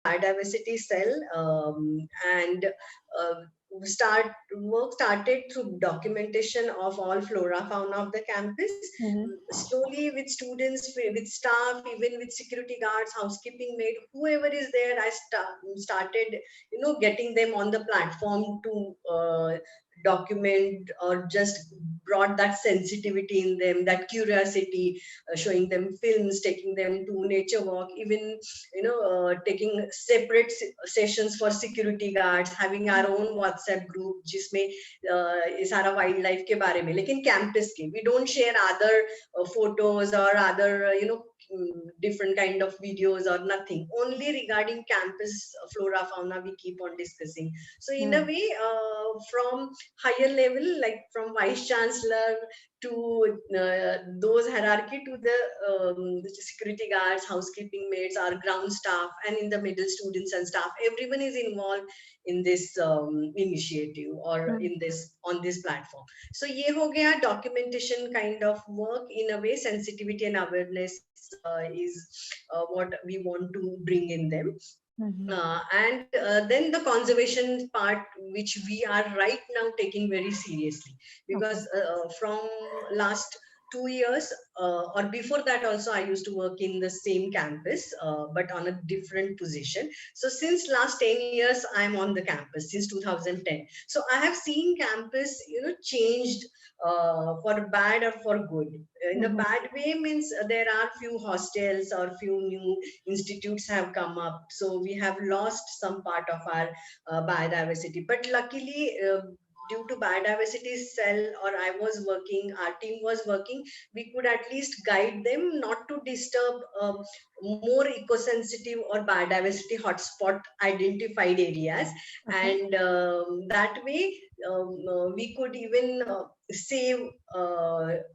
biodiversity cell, and work started through documentation of all flora fauna of the campus. Mm-hmm. Slowly, with students, with staff, even with security guards, housekeeping maid, whoever is there, I started, getting them on the platform to document, or just brought that sensitivity in them, that curiosity, showing them films, taking them to nature walk, even taking separate sessions for security guards, having our own WhatsApp group जिसमें ये सारा wild life के बारे में, लेकिन campus के, we don't share other photos or other different kind of videos or nothing, only regarding campus flora fauna we keep on discussing. So in a way, from higher level, like from vice chancellor to those hierarchy, to the security guards, housekeeping maids, our ground staff, and in the middle, students and staff, everyone is involved in this initiative, or in this, on this platform. So ye ho gaya documentation kind of work. In a way, sensitivity and awareness is what we want to bring in them. Mm-hmm. And then the conservation part, which we are right now taking very seriously, Okay. because from last 2 years, or before that also, I used to work in the same campus, but on a different position. So since last 10 years, I'm on the campus since 2010. So I have seen campus, changed, for bad or for good. In a Mm-hmm. bad way means, there are few hostels or few new institutes have come up, so we have lost some part of our biodiversity. But luckily, due to biodiversity cell, or I was working, our team was working, we could at least guide them not to disturb more eco-sensitive or biodiversity hotspot identified areas. Okay. And that way, we could even save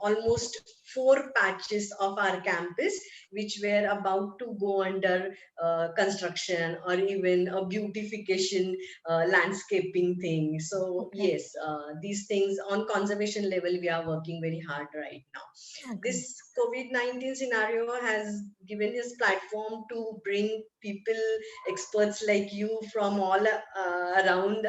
almost 4 patches of our campus, which were about to go under construction, or even a beautification, landscaping thing. So Okay. yes, these things on conservation level, we are working very hard right now. Okay. This COVID-19 scenario has given this platform to bring people, experts like you from all around,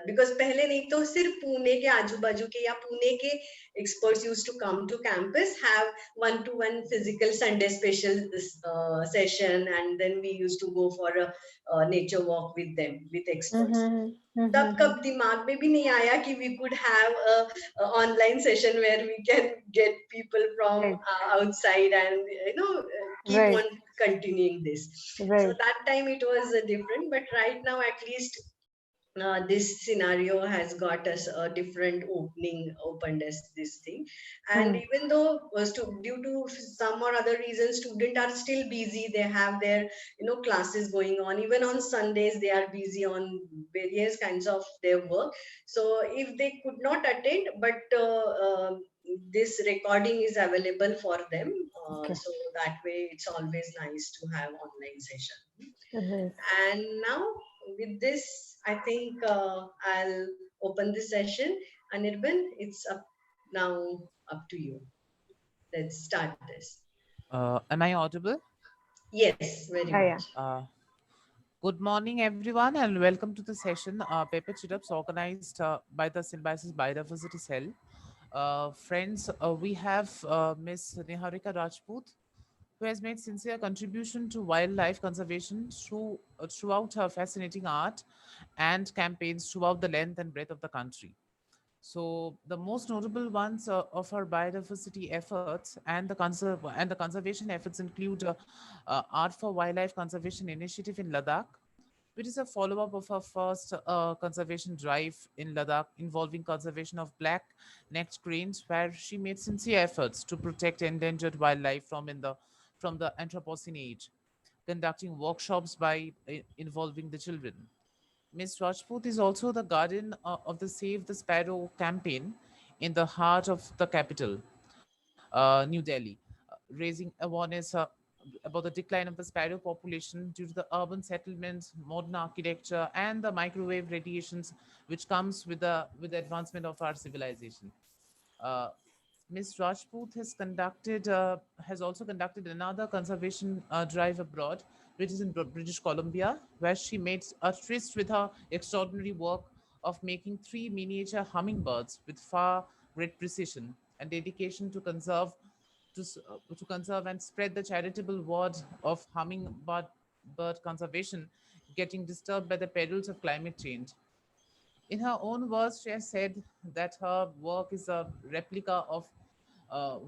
because पहले नहीं तो सिर्फ पुणे के आजू बाजू के, या पुणे के experts used to come to campus, have one-to-one physical Sunday special session, and then we used to go for a nature walk with them, with experts. Mm-hmm. तब Mm-hmm. कब दिमाग में भी नहीं आया कि we could have a online session where we can get people from Right. outside, and keep Right. on continuing this. So Right. that time it was different, but right now at least this scenario has got us a different opened us this thing. And Hmm. even though due to some or other reasons, students are still busy, they have their classes going on, even on Sundays they are busy on various kinds of their work. So if they could not attend, but this recording is available for them, Okay. so that way it's always nice to have online session. Right. And now, with this, I think I'll open the session. Anirban, it's up now, up to you. Let's start this. Am I audible? Yes, very Yeah. much. Yeah. Good morning, everyone, and welcome to the session Paper Chit-ups organized by the Symbiosis Biodiversity Cell. Friends, we have Miss Niharika Rajput, who has made sincere contribution to wildlife conservation throughout her fascinating art and campaigns throughout the length and breadth of the country. So the most notable ones of our biodiversity efforts and the conservation efforts include Art for Wildlife Conservation Initiative in Ladakh, which is a follow-up of our first conservation drive in Ladakh involving conservation of black-necked cranes, where she made sincere efforts to protect endangered wildlife from the Anthropocene age, conducting workshops by involving the children. Ms. Rajput is also the guardian of the Save the Sparrow campaign in the heart of the capital, New Delhi, raising awareness about the decline of the sparrow population due to the urban settlements, modern architecture, and the microwave radiations which comes with the advancement of our civilization. Uh, Ms. Rajput has also conducted another conservation drive abroad which is in British Columbia, where she made a tryst with her extraordinary work of making three miniature hummingbirds with far great precision and dedication to conserve and spread the charitable word of hummingbird bird conservation, getting disturbed by the perils of climate change. In her own words, she has said that her work is a replica of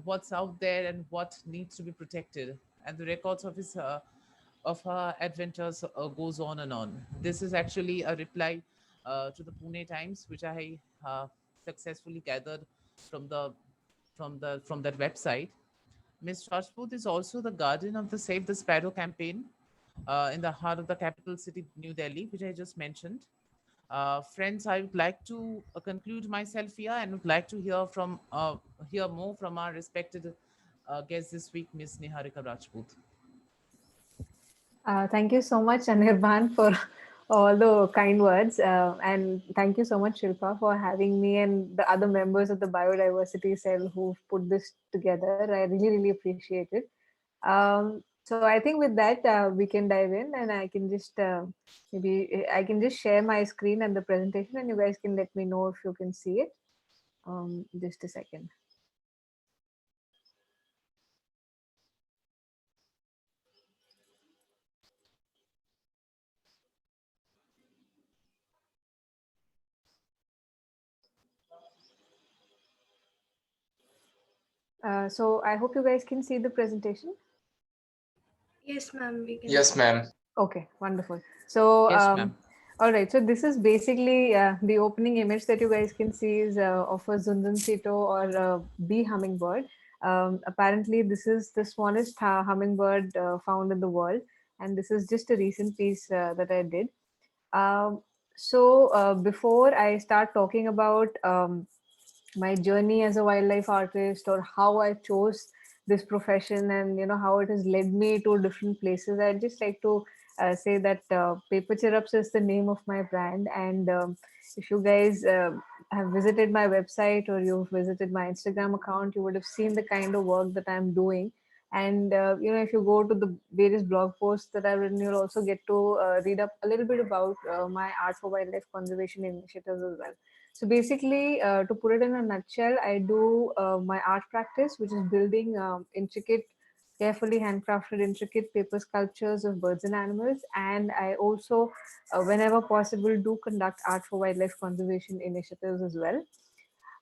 what's out there and what needs to be protected. And the records of her adventures goes on and on. This is actually a reply to the Pune Times, which I successfully gathered from the from that website. Ms. Rajput is also the guardian of the Save the Sparrow campaign in the heart of the capital city, New Delhi, which I just mentioned. Friends, I would like to conclude myself here and would like to hear more from our respected guest this week, Ms. Niharika Rajput. Thank you so much, Anirban, for all the kind words. And thank you so much, Shilpa, for having me and the other members of the biodiversity cell who've put this together. I really, really appreciate it. So I think with that, we can dive in, and I can just maybe I can just share my screen and the presentation, and you guys can let me know if you can see it. Just a second. So I hope you guys can see the presentation. Yes, ma'am, we can Yes, see. ma'am. Okay, wonderful. So, Yes, ma'am. all right. So this is basically the opening image that you guys can see is of a Zundansito or a bee hummingbird. Apparently, this is the smallest hummingbird found in the world, and this is just a recent piece that I did. Um, Before I start talking about my journey as a wildlife artist or how I chose this profession and how it has led me to different places, I'd just like to say that Paper Chirrups is the name of my brand. And if you guys have visited my website or you've visited my Instagram account, you would have seen the kind of work that I'm doing. And if you go to the various blog posts that I've written, you'll also get to read up a little bit about my art for wildlife conservation initiatives as well. So basically, to put it in a nutshell, I do my art practice, which is building intricate, carefully handcrafted, intricate paper sculptures of birds and animals. And I also, whenever possible, do conduct art for wildlife conservation initiatives as well.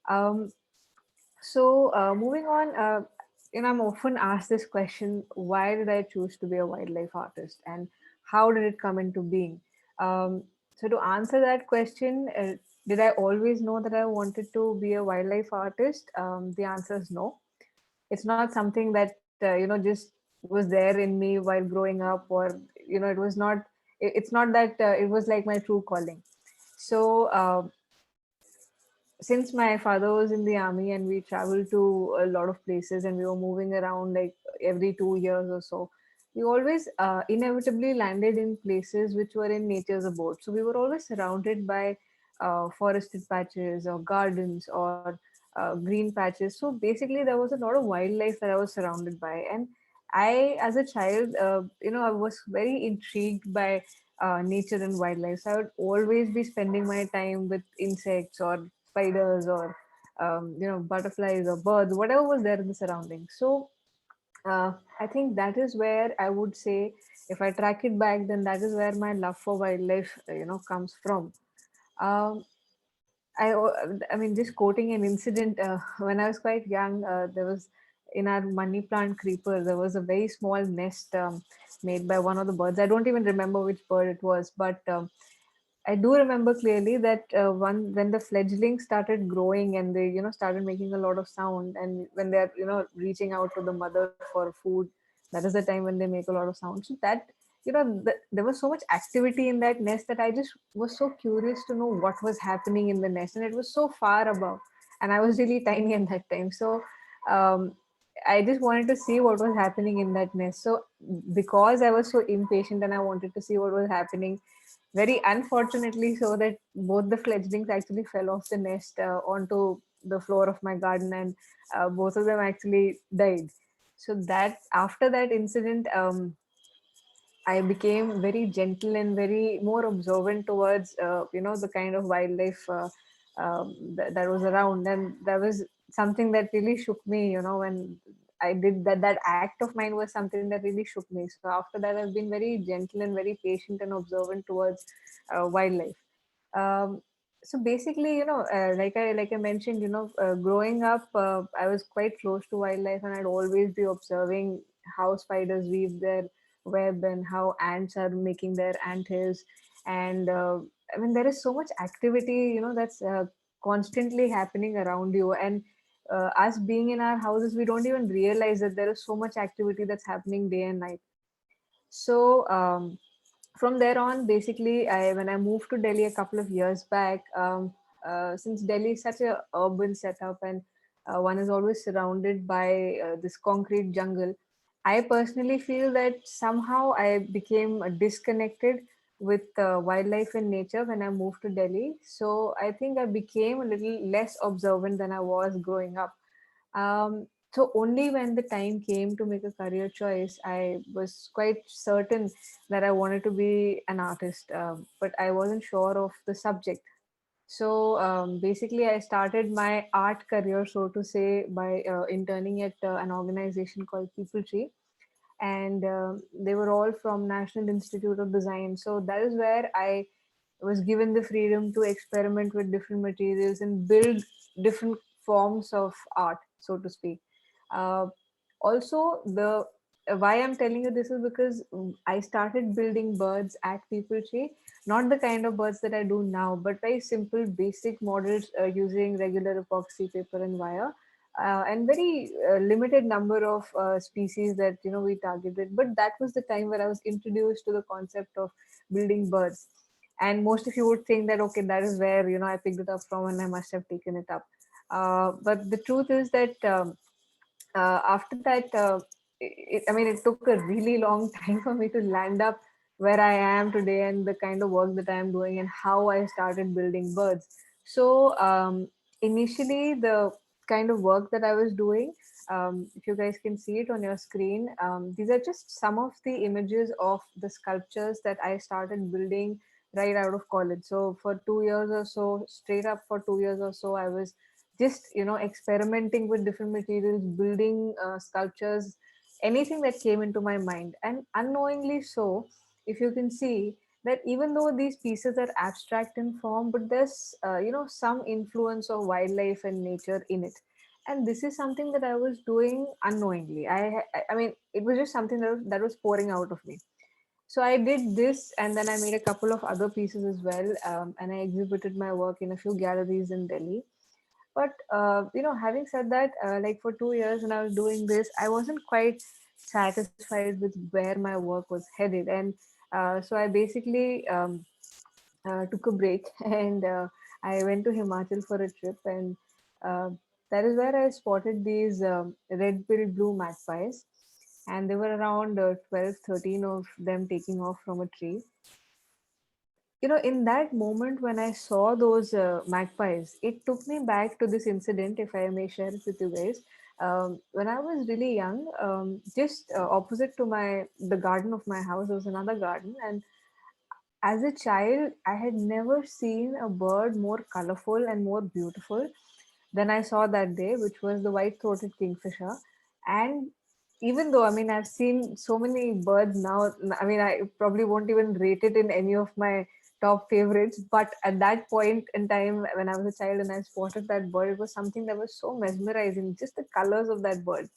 Um, Moving on, I'm often asked this question: why did I choose to be a wildlife artist, and how did it come into being? To answer that question, did I always know that I wanted to be a wildlife artist? The answer is no. It's not something that just was there in me while growing up, or it was not. It's not that it was like my true calling. So. Since my father was in the army and we traveled to a lot of places and we were moving around like every 2 years or so, we always inevitably landed in places which were in nature's abode. So we were always surrounded by forested patches or gardens or green patches. So basically, there was a lot of wildlife that I was surrounded by. And I, as a child, I was very intrigued by nature and wildlife. So I would always be spending my time with insects or spiders or butterflies or birds, whatever was there in the surroundings. So I think that is where I would say, if I track it back, then that is where my love for wildlife comes from. um, I mean, just quoting an incident, when I was quite young, there was in our money plant creeper, there was a very small nest made by one of the birds. I don't even remember which bird it was, but I do remember clearly that when the fledglings started growing and they started making a lot of sound, and when they're reaching out to the mother for food, that is the time when they make a lot of sound. So that there was so much activity in that nest that I just was so curious to know what was happening in the nest, and it was so far above, and I was really tiny at that time. So um, I just wanted to see what was happening in that nest. So because I was so impatient and I wanted to see what was happening, very unfortunately, so that both the fledglings actually fell off the nest onto the floor of my garden, and both of them actually died. So that after that incident, I became very gentle and very more observant towards, the kind of wildlife that was around. And that was something that really shook me, when I did that. That act of mine was something that really shook me. So after that, I've been very gentle and very patient and observant towards wildlife. Um, so basically, like I mentioned, growing up, I was quite close to wildlife, and I'd always be observing how spiders weave their web and how ants are making their ant hills. And I mean, there is so much activity, that's constantly happening around you. And us being in our houses, we don't even realize that there is so much activity that's happening day and night. So from there on, basically, when I moved to Delhi a couple of years back, since Delhi is such a urban setup, and one is always surrounded by this concrete jungle, I personally feel that somehow I became disconnected with wildlife and nature when I moved to Delhi. So I think I became a little less observant than I was growing up. So only when the time came to make a career choice, I was quite certain that I wanted to be an artist, but I wasn't sure of the subject. So basically, I started my art career, so to say, by interning at an organization called People Tree, and they were all from National Institute of Design. So that is where I was given the freedom to experiment with different materials and build different forms of art, so to speak. uh, Also, the why I'm telling you this is because I started building birds at People Tree, not the kind of birds that I do now, but very simple basic models using regular epoxy paper and wire, and very limited number of species that we targeted. But that was the time where I was introduced to the concept of building birds. And most of you would think that, okay, that is where I picked it up from and I must have taken it up. But the truth is that after that, I mean, it took a really long time for me to land up where I am today and the kind of work that I am doing and how I started building birds. So initially, the kind of work that I was doing, if you guys can see it on your screen, these are just some of the images of the sculptures that I started building right out of college. So for 2 years or so, straight up for 2 years or so, I was just experimenting with different materials, building sculptures, anything that came into my mind. And unknowingly so, if you can see that even though these pieces are abstract in form, but there's some influence of wildlife and nature in it. And this is something that I was doing unknowingly. I mean, it was just something that was pouring out of me. So I did this, and then I made a couple of other pieces as well, and I exhibited my work in a few galleries in Delhi. But having said that, like for 2 years when I was doing this, I wasn't quite satisfied with where my work was headed. And so I basically took a break and I went to Himachal for a trip. And uh, that is where I spotted these red-billed blue magpies. And there were around 12, 13 of them taking off from a tree. In that moment when I saw those magpies, it took me back to this incident, if I may share it with you guys. When I was really young, just opposite to the garden of my house, there was another garden. And as a child, I had never seen a bird more colorful and more beautiful than I saw that day, which was the white-throated kingfisher. And even though, I mean, I've seen so many birds now, I mean, I probably won't even rate it in any of my top favorites. But at that point in time, when I was a child and I spotted that bird, it was something that was so mesmerizing, just the colors of that bird.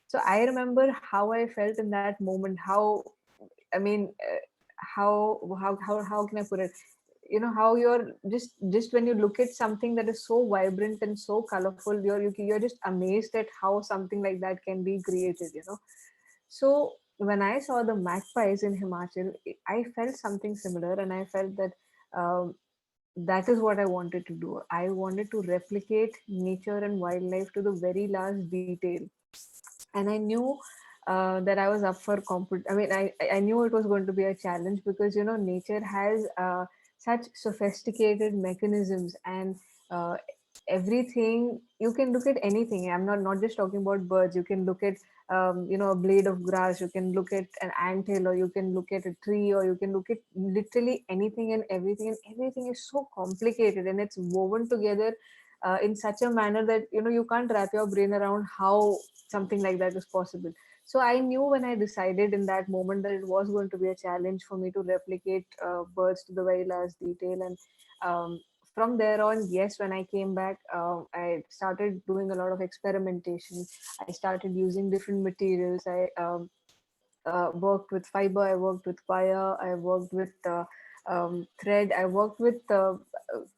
So I remember how I felt in that moment. I mean, how can I put it? How you're just when you look at something that is so vibrant and so colorful, you're just amazed at how something like that can be created. So when I saw the magpies in Himachal, I felt something similar, and I felt that um, that is what I wanted to do. I wanted to replicate nature and wildlife to the very last detail. And I knew that I was up for I mean, I knew it was going to be a challenge, because nature has such sophisticated mechanisms and everything. You can look at anything. I'm not just talking about birds. You can look at a blade of grass. You can look at an anthill, or you can look at a tree, or you can look at literally anything and everything. And everything is so complicated, and it's woven together in such a manner that you can't wrap your brain around how something like that is possible. So I knew when I decided in that moment that it was going to be a challenge for me to replicate birds to the very last detail. And from there on, yes, when I came back, I started doing a lot of experimentation. I started using different materials. I worked with fiber, I worked with wire, I worked with thread, I worked with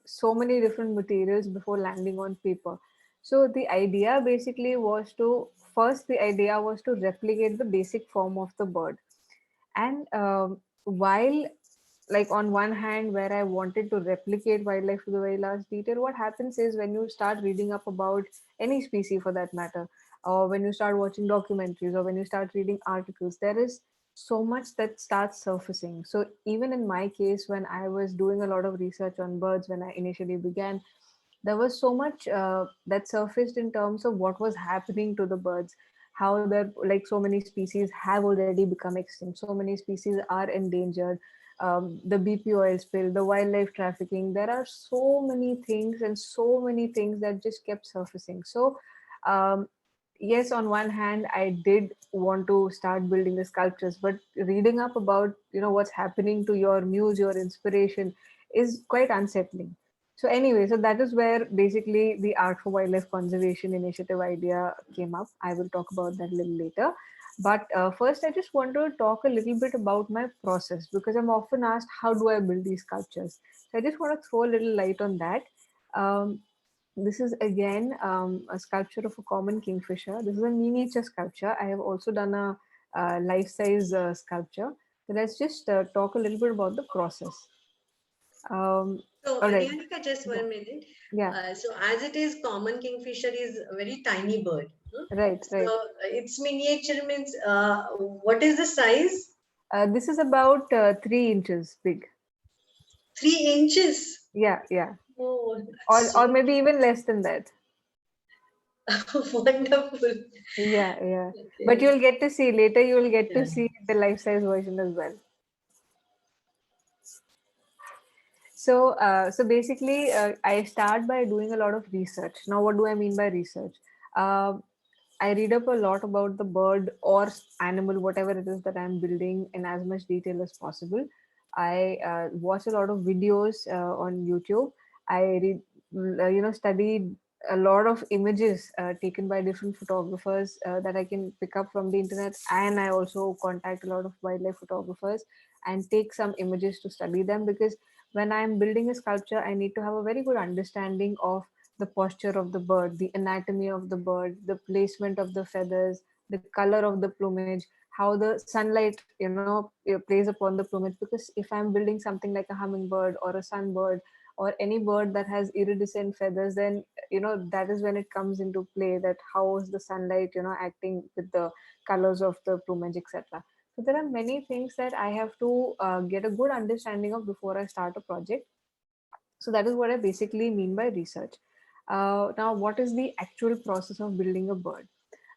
so many different materials before landing on paper. So the idea basically was to first, the idea was to replicate the basic form of the bird. And while, like, on one hand, where I wanted to replicate wildlife to the very last detail, what happens is when you start reading up about any species for that matter, or when you start watching documentaries, or when you start reading articles, there is so much that starts surfacing. So even in my case, when I was doing a lot of research on birds when I initially began, there was so much that surfaced in terms of what was happening to the birds, how that, like, so many species have already become extinct, so many species are endangered, the BP oil spill, the wildlife trafficking. There are so many things and so many things that just kept surfacing. So um, yes, on one hand, I did want to start building the sculptures, but reading up about what's happening to your muse, your inspiration, is quite unsettling. So anyway, so that is where basically the Art for Wildlife Conservation initiative idea came up. I will talk about that a little later. But first, I just want to talk a little bit about my process, because I'm often asked, how do I build these sculptures? So I just want to throw a little light on that. Um, this is again a sculpture of a common kingfisher. This is a miniature sculpture. I have also done a life-size sculpture. So let's just talk a little bit about the process. So, All right. Niharika, just Yeah. 1 minute. Yeah. So, as it is, common kingfisher is a very tiny bird. Right. Right. So, its miniature means what is the size? This is about 3 inches big. 3 inches. Yeah. Yeah. Oh, Or so maybe even less than that. wonderful. Yeah. Yeah. But Okay. you'll get to see later. You'll get to Yeah. see the life-size version as well. So basically, I start by doing a lot of research. Now, what do I mean by research? Uh, I read up a lot about the bird or animal, whatever it is that I'm building, in as much detail as possible. I watch a lot of videos on YouTube. I read, studied a lot of images taken by different photographers that I can pick up from the internet, and I also contact a lot of wildlife photographers and take some images to study them, because when I'm building a sculpture, I need to have a very good understanding of the posture of the bird, the anatomy of the bird, the placement of the feathers, the color of the plumage, how the sunlight, plays upon the plumage. Because if I'm building something like a hummingbird or a sunbird or any bird that has iridescent feathers, then that is when it comes into play, that how is the sunlight, acting with the colors of the plumage, etc. So there are many things that I have to get a good understanding of before I start a project. So that is what I basically mean by research. Now, what is the actual process of building a bird?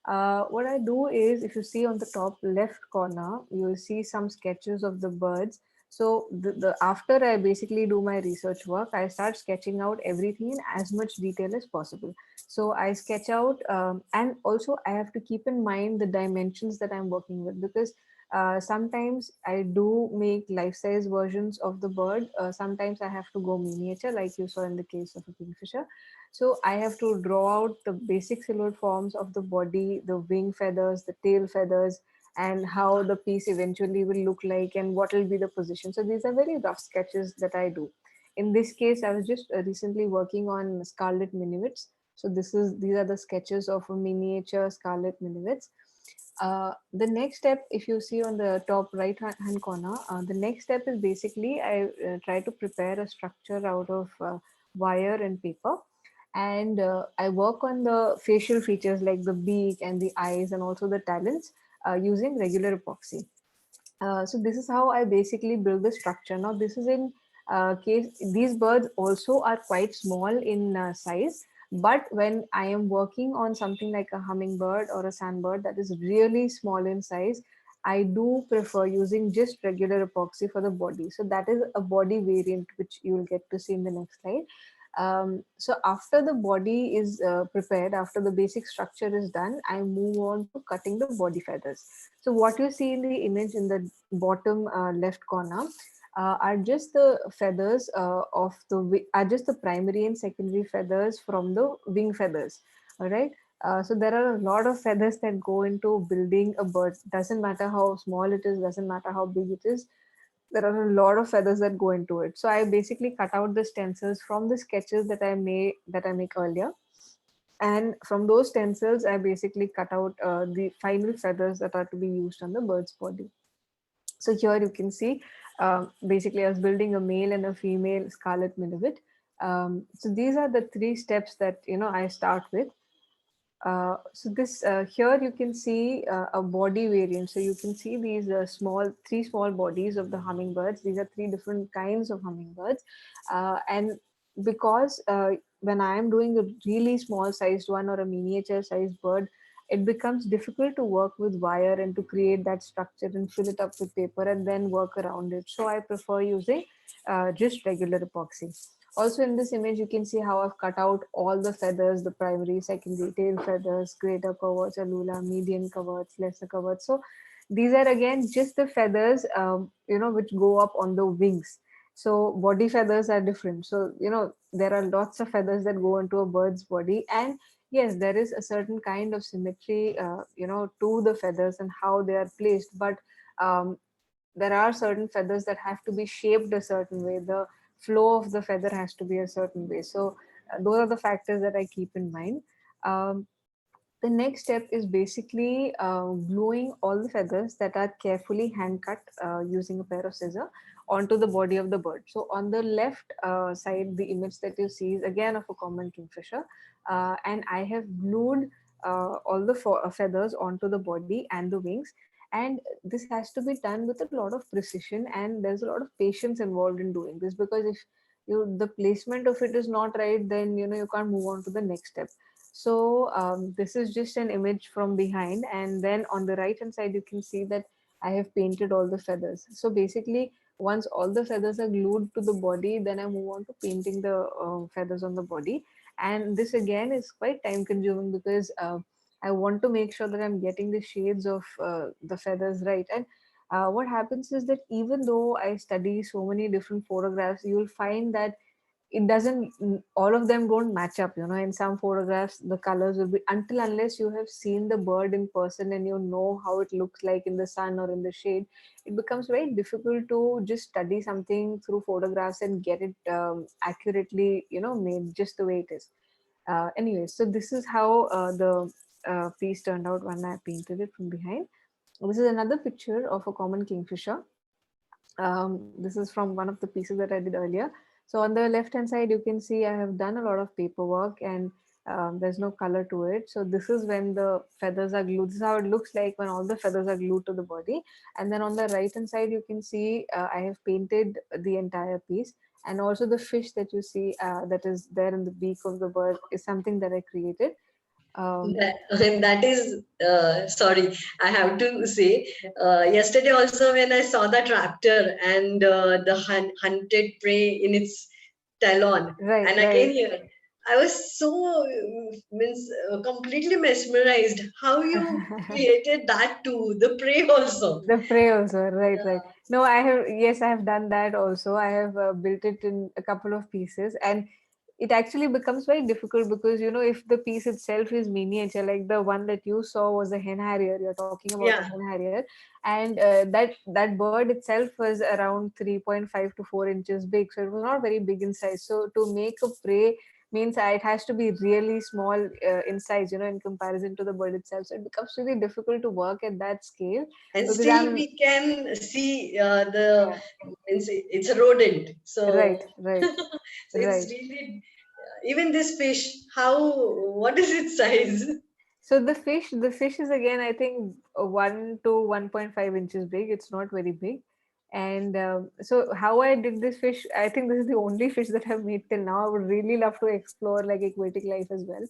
What I do is, if you see on the top left corner, you will see some sketches of the birds. So the after I basically do my research work, I start sketching out everything in as much detail as possible. So I sketch out, and also I have to keep in mind the dimensions that I'm working with, because sometimes I do make life-size versions of the bird. Sometimes I have to go miniature, like you saw in the case of a kingfisher. So I have to draw out the basic silhouette forms of the body, the wing feathers, the tail feathers, and how the piece eventually will look like and what will be the position. So these are very rough sketches that I do. In this case, I was just recently working on scarlet minivets. So these are the sketches of a miniature scarlet minivets. The next step, if you see on the top right hand corner, the next step is basically I try to prepare a structure out of wire and paper, and I work on the facial features like the beak and the eyes and also the talons using regular epoxy. So this is how I basically build the structure. Now this is in case these birds also are quite small in size. But when I am working on something like a hummingbird or a sandbird that is really small in size, I do prefer using just regular epoxy for the body. So that is a body variant, which you will get to see in the next slide. So after the body is prepared, after the basic structure is done, I move on to cutting the body feathers. So what you see in the image in the bottom left corner are just the feathers are just the primary and secondary feathers from the wing feathers. All right. So there are a lot of feathers that go into building a bird. Doesn't matter how small it is, doesn't matter how big it is. There are a lot of feathers that go into it. So I basically cut out the stencils from the sketches that I make earlier, and from those stencils I basically cut out the final feathers that are to be used on the bird's body. So here you can see basically I was building a male and a female scarlet minivet. So these are the three steps that I start with. So this here you can see a body variant. So you can see these three small bodies of the hummingbirds. These are three different kinds of hummingbirds, and because when I am doing a really small sized one or a miniature sized bird, it becomes difficult to work with wire and to create that structure and fill it up with paper and then work around it. So I prefer using just regular epoxy. Also in this image, you can see how I've cut out all the feathers, the primary, secondary, tail feathers, greater coverts, alula, median coverts, lesser coverts. So these are again just the feathers, which go up on the wings. So body feathers are different. So, there are lots of feathers that go into a bird's body. And yes, there is a certain kind of symmetry, to the feathers and how they are placed. But um, there are certain feathers that have to be shaped a certain way. The flow of the feather has to be a certain way. So those are the factors that I keep in mind. Um, the next step is basically gluing all the feathers that are carefully hand cut using a pair of scissors onto the body of the bird. So on the left side, the image that you see is again of a common kingfisher, and I have glued all the feathers onto the body and the wings. And this has to be done with a lot of precision, and there's a lot of patience involved in doing this, because if the placement of it is not right, then you can't move on to the next step. So this is just an image from behind, and then on the right hand side you can see that I have painted all the feathers. So basically, once all the feathers are glued to the body, then I move on to painting the feathers on the body. And this again is quite time consuming, because I want to make sure that I'm getting the shades of the feathers right. And what happens is that even though I study so many different photographs, you'll find that it doesn't all of them don't match up. In some photographs the colors will be, until unless you have seen the bird in person and you know how it looks like in the sun or in the shade, it becomes very difficult to just study something through photographs and get it accurately made just the way it is. Anyway, so this is how the piece turned out when I painted it from behind. This is another picture of a common kingfisher. This is from one of the pieces that I did earlier. So on the left hand side, you can see I have done a lot of paperwork, and there's no color to it. So this is when the feathers are glued. This is how it looks like when all the feathers are glued to the body. And then on the right hand side, you can see I have painted the entire piece. And also the fish that you see that is there in the beak of the bird is something that I created. That is, sorry, I have to say, yesterday also when I saw the tractor and the hunted prey in its talon, Right, and right. again here, I was so completely mesmerized how you created that too, the prey also. The prey also, right, right. Yeah. No, yes, I have done that also. I have built it in a couple of pieces, and it actually becomes very difficult because, if the piece itself is miniature, like the one that you saw was a hen harrier, you're talking about a Yeah. hen harrier, and that bird itself was around 3.5 to 4 inches big. So it was not very big in size. So to make a prey means it has to be really small in size, in comparison to the bird itself. So it becomes really difficult to work at that scale And because still I'm we can see yeah, it's a rodent. So, right, right, so it's right. really, even this fish, what is its size? So the fish is again, I think 1 to 1.5 inches big. It's not very big. And so how I did this fish, I think this is the only fish that I've made till now. I would really love to explore like aquatic life as well.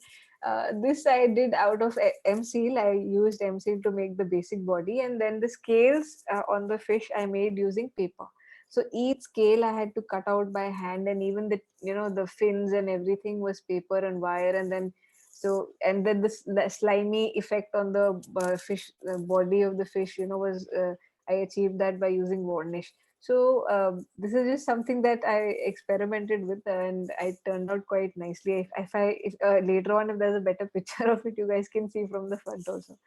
This I did out of M-Seal. I used M-Seal to make the basic body, and then the scales on the fish I made using paper. So each scale I had to cut out by hand, and even the, you know, the fins and everything was paper and wire. And then and then this the slimy effect on the fish, the body of the fish, you know, was I achieved that by using varnish. So this is just something that I experimented with, and it turned out quite nicely. If later on, if there's a better picture of it, you guys can see from the front also.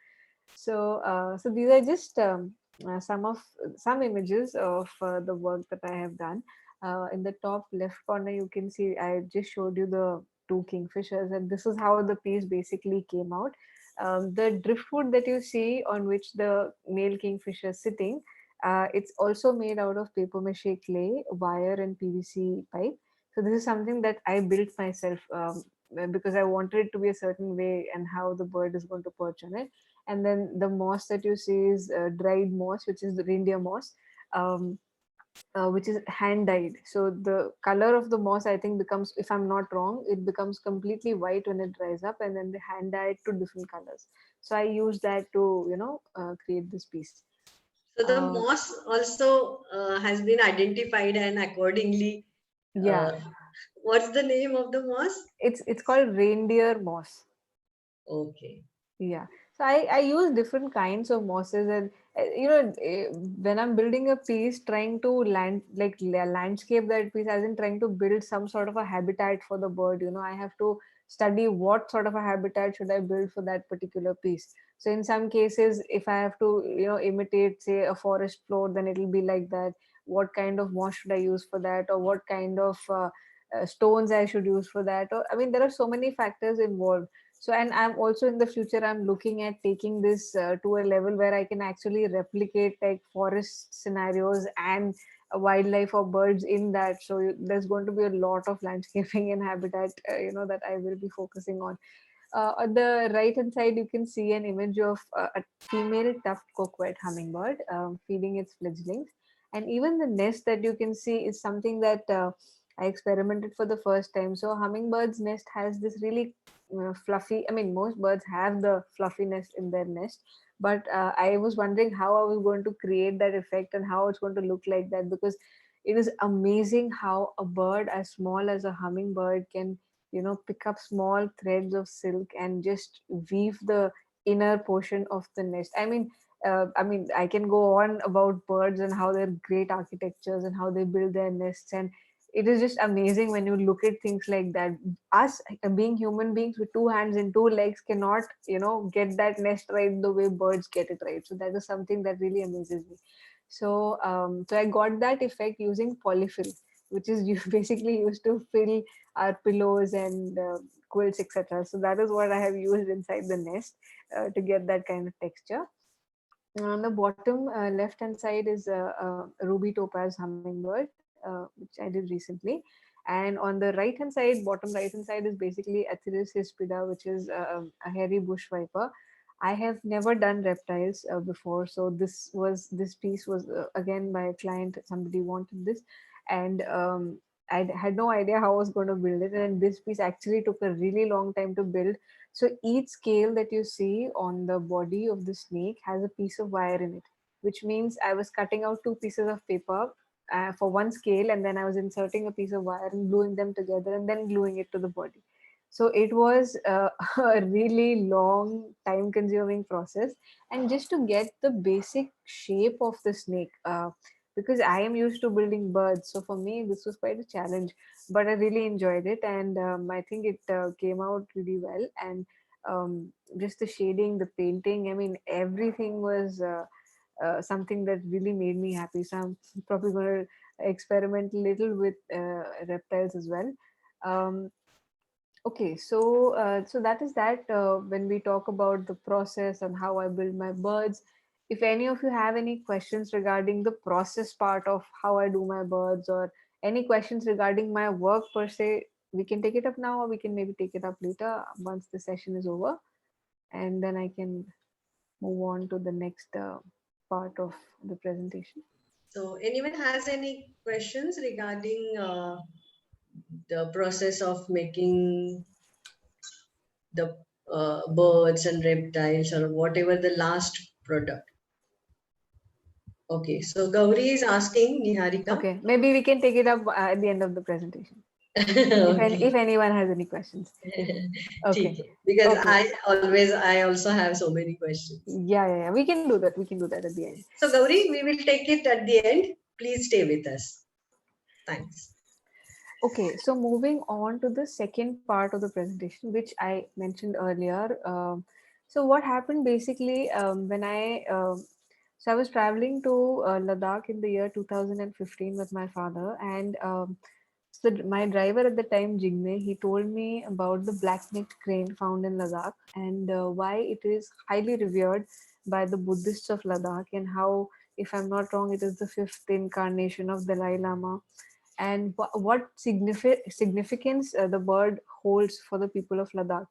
So so these are just some images of the work that I have done. In the top left corner, you can see I just showed you the two kingfishers, and this is how the piece basically came out. The driftwood that you see on which the male kingfisher is sitting, it's also made out of paper mache clay, wire, and PVC pipe. So this is something that I built myself, because I wanted it to be a certain way and how the bird is going to perch on it. And then the moss that you see is dried moss, which is the reindeer moss, um, which is hand dyed. So the color of the moss, I think, becomes, if I'm not wrong, it becomes completely white when it dries up, and then they hand dye it to different colors. So I use that to, you know, create this piece. So the moss also has been identified, and accordingly, Yeah, what's the name of the moss? it's called reindeer moss. Okay. Yeah. So I use different kinds of mosses, and you know, when I'm building a piece, trying to landscape that piece, as in trying to build some sort of a habitat for the bird. You know, I have to study what sort of a habitat should I build for that particular piece. So in some cases, if I have to, you know, imitate, say, a forest floor, then it'll be like that. What kind of moss should I use for that, or what kind of stones I should use for that? Or I mean, there are so many factors involved. So, and I'm also, in the future, I'm looking at taking this to a level where I can actually replicate like forest scenarios and wildlife or birds in that. So there's going to be a lot of landscaping and habitat, you know, that I will be focusing on. On the right hand side, you can see an image of a female tuft coquette hummingbird feeding its fledglings. And even the nest that you can see is something that I experimented for the first time. So hummingbird's nest has this really fluffy, I mean, most birds have the fluffiness in their nest, but I was wondering how I was going to create that effect and how it's going to look like that, because it is amazing how a bird as small as a hummingbird can, you know, pick up small threads of silk and just weave the inner portion of the nest. I mean, I can go on about birds and how they're great architectures and how they build their nests, and it is just amazing when you look at things like that. Us being human beings with two hands and two legs cannot, you know, get that nest right the way birds get it right. So that is something that really amazes me. So so I got that effect using polyfill, which is you basically used to fill our pillows and quilts, etc. So that is what I have used inside the nest to get that kind of texture. On the bottom left hand side is a ruby topaz hummingbird, which I did recently. And on the right hand side, bottom right hand side, is basically Atheris hispida, which is a hairy bush viper. I have never done reptiles before, so this piece was again by a client. Somebody wanted this, and I had no idea how I was going to build it. And this piece actually took a really long time to build. So each scale that you see on the body of the snake has a piece of wire in it, which means I was cutting out two pieces of paper for one scale, and then I was inserting a piece of wire and gluing them together and then gluing it to the body. So it was a really long, time consuming process. And just to get the basic shape of the snake, because I am used to building birds. So for me, this was quite a challenge, but I really enjoyed it. And I think it came out really well. And just the shading, the painting, I mean, everything was something that really made me happy. So I'm probably going to experiment a little with reptiles as well. Um, Okay, so so that is that. When we talk about the process and how I build my birds, if any of you have any questions regarding the process part of how I do my birds, or any questions regarding my work per se, we can take it up now, or we can maybe take it up later once the session is over, and then I can move on to the next part of the presentation. So anyone has any questions regarding the process of making the birds and reptiles or whatever the last product? Okay, so Gauri is asking Niharika. Okay, maybe we can take it up at the end of the presentation. Okay. If anyone has any questions. Okay. Because Okay. I also have so many questions. Yeah. We can do that. We can do that at the end. So Gauri, we will take it at the end. Please stay with us. Thanks. Okay, so moving on to the second part of the presentation, which I mentioned earlier. So what happened basically when so I was traveling to Ladakh in the year 2015 with my father, and so my driver at the time, Jigme, he told me about the black-necked crane found in Ladakh and why it is highly revered by the Buddhists of Ladakh, and how, if I'm not wrong, it is the fifth incarnation of Dalai Lama, and what significance the bird holds for the people of Ladakh,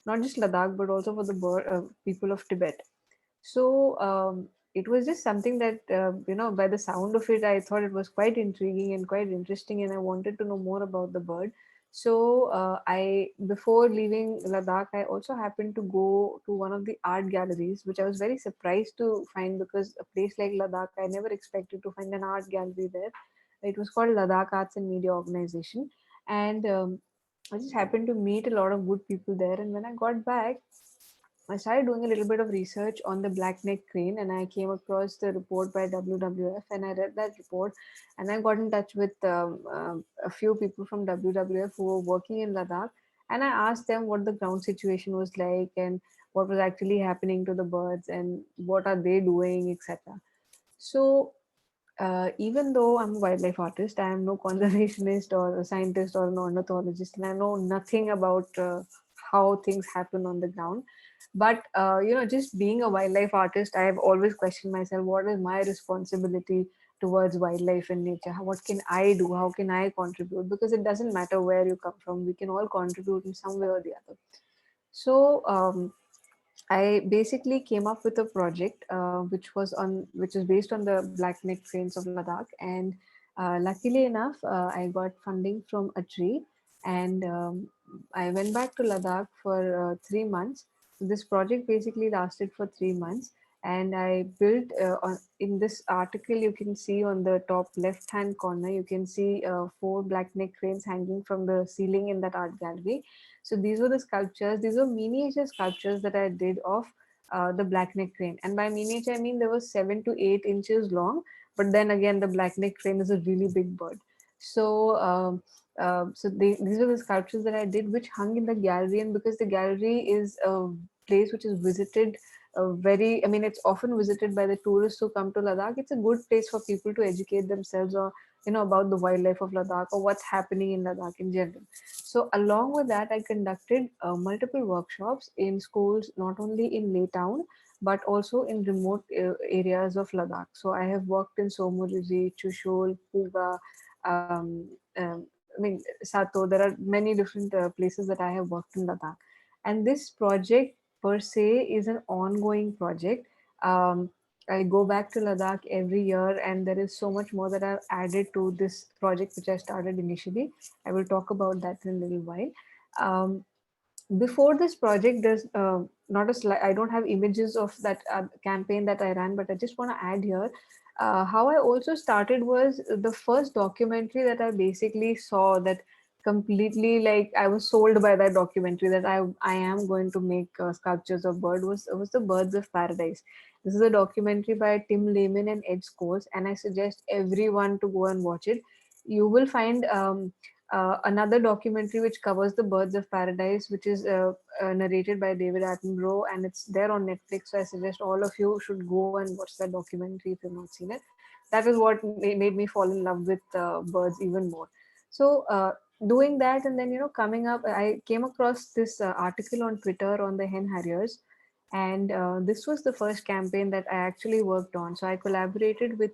not just Ladakh, but also for the people of Tibet. So it was just something that, by the sound of it, I thought it was quite intriguing and quite interesting, and I wanted to know more about the bird. So before leaving Ladakh, I also happened to go to one of the art galleries, which I was very surprised to find, because a place like Ladakh, I never expected to find an art gallery there. It was called Ladakh Arts and Media Organization, and I just happened to meet a lot of good people there. And when I got back, I started doing a little bit of research on the black neck crane, and I came across the report by WWF, and I read that report, and I got in touch with a few people from WWF who were working in Ladakh, and I asked them what the ground situation was like and what was actually happening to the birds and what are they doing, etc. So even though I'm a wildlife artist, I am no conservationist or a scientist or an ornithologist, and I know nothing about how things happen on the ground. But just being a wildlife artist, I have always questioned myself: what is my responsibility towards wildlife and nature? What can I do? How can I contribute? Because it doesn't matter where you come from; we can all contribute in some way or the other. So I basically came up with a project which is based on the black-necked cranes of Ladakh, and luckily enough, I got funding from a tree, and I went back to Ladakh for 3 months. This project basically lasted for 3 months, and I built in this article. You can see on the top left-hand corner, you can see four black-necked cranes hanging from the ceiling in that art gallery. So these were the sculptures. These were miniature sculptures that I did of the black-neck crane. And by miniature, I mean there was 7 to 8 inches long. But then again, the black-neck crane is a really big bird. So these were the sculptures that I did, which hung in the gallery. And because the gallery is a place which is visited it's often visited by the tourists who come to Ladakh. It's a good place for people to educate themselves or about the wildlife of Ladakh or what's happening in Ladakh in general. So along with that, I conducted multiple workshops in schools, not only in Laytown, but also in remote areas of Ladakh. So I have worked in Somoriji, Chushul, Puga, um, um, Sato. There are many different places that I have worked in Ladakh. And this project per se is an ongoing project. Um, I go back to Ladakh every year, and there is so much more that I've added to this project, which I started initially. I will talk about that in a little while. Um, Before this project, there's not a slide. I don't have images of that campaign that I ran, but I just want to add here. How I also started was the first documentary that I basically saw that completely, like, I was sold by that documentary that I am going to make sculptures of bird was the Birds of Paradise. This is a documentary by Tim Lehman and Ed Scores, and I suggest everyone to go and watch it. You will find another documentary which covers the Birds of Paradise, which is narrated by David Attenborough, and it's there on Netflix. So I suggest all of you should go and watch that documentary if you've not seen it. That is what made me fall in love with birds even more. So doing that, and then coming up, I came across this article on Twitter on the hen harriers, and this was the first campaign that I actually worked on. So I collaborated with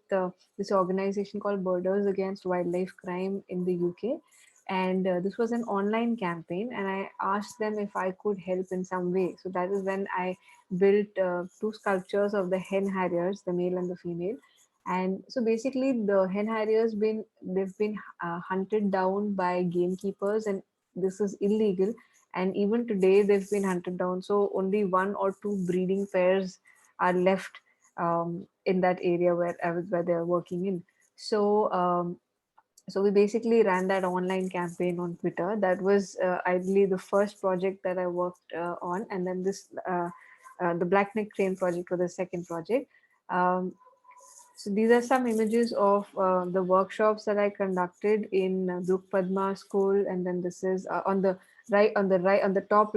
this organization called Birders Against Wildlife Crime in the UK, and this was an online campaign, and I asked them if I could help in some way. So that is when I built two sculptures of the hen harriers, the male and the female, And so basically the hen harriers they've been hunted down by gamekeepers, and this is illegal. And even today they've been hunted down, so only one or two breeding pairs are left in that area where they're working in. So so we basically ran that online campaign on Twitter. That was ideally the first project that I worked on, and then this the Blackneck Crane project was the second project. um, so these are some images of the workshops that I conducted in Druk Padma School, and then this is on the top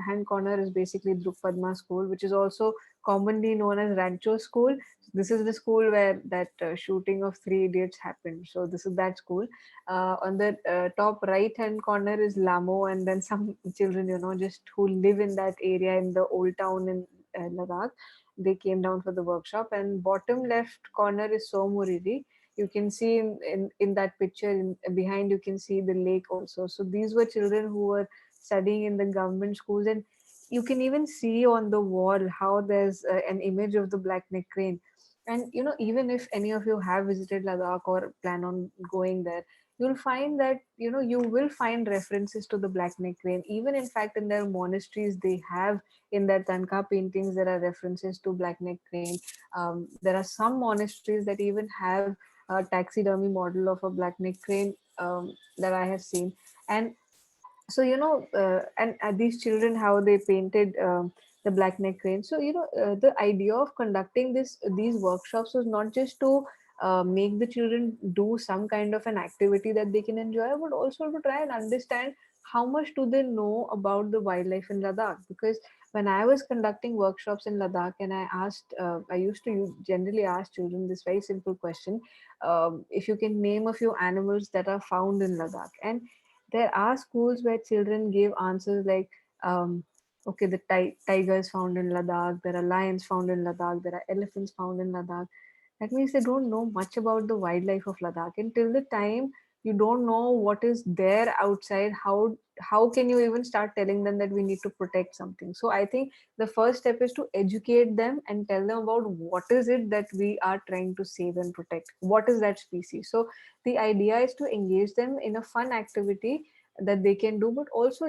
hand corner is basically Druk Padma School, which is also commonly known as Rancho School. This is the school where that shooting of Three Idiots happened. So this is that school. On the top right hand corner is Lamo, and then some children, just who live in that area in the old town in Ladakh. They came down for the workshop. And bottom left corner is Somuriri. You can see in that picture behind, you can see the lake also. So these were children who were studying in the government schools, and you can even see on the wall how there's an image of the black neck crane. And even if any of you have visited Ladakh or plan on going there, you'll find that you will find references to the black neck crane. Even in fact in their monasteries, they have in their tanka paintings there are references to black neck crane. There are some monasteries that even have a taxidermy model of a black neck crane that I have seen. And so and these children, how they painted the black neck crane. So the idea of conducting these workshops was not just to make the children do some kind of an activity that they can enjoy, but also to try and understand how much do they know about the wildlife in Ladakh. Because when I was conducting workshops in Ladakh, and I used to generally ask children this very simple question: if you can name a few animals that are found in Ladakh. And there are schools where children give answers like, okay, the tigers found in Ladakh, there are lions found in Ladakh, there are elephants found in Ladakh. That means they don't know much about the wildlife of Ladakh. And till the time you don't know what is there outside, how can you even start telling them that we need to protect something? So I think the first step is to educate them and tell them about what is it that we are trying to save and protect. What is that species? So the idea is to engage them in a fun activity that they can do, but also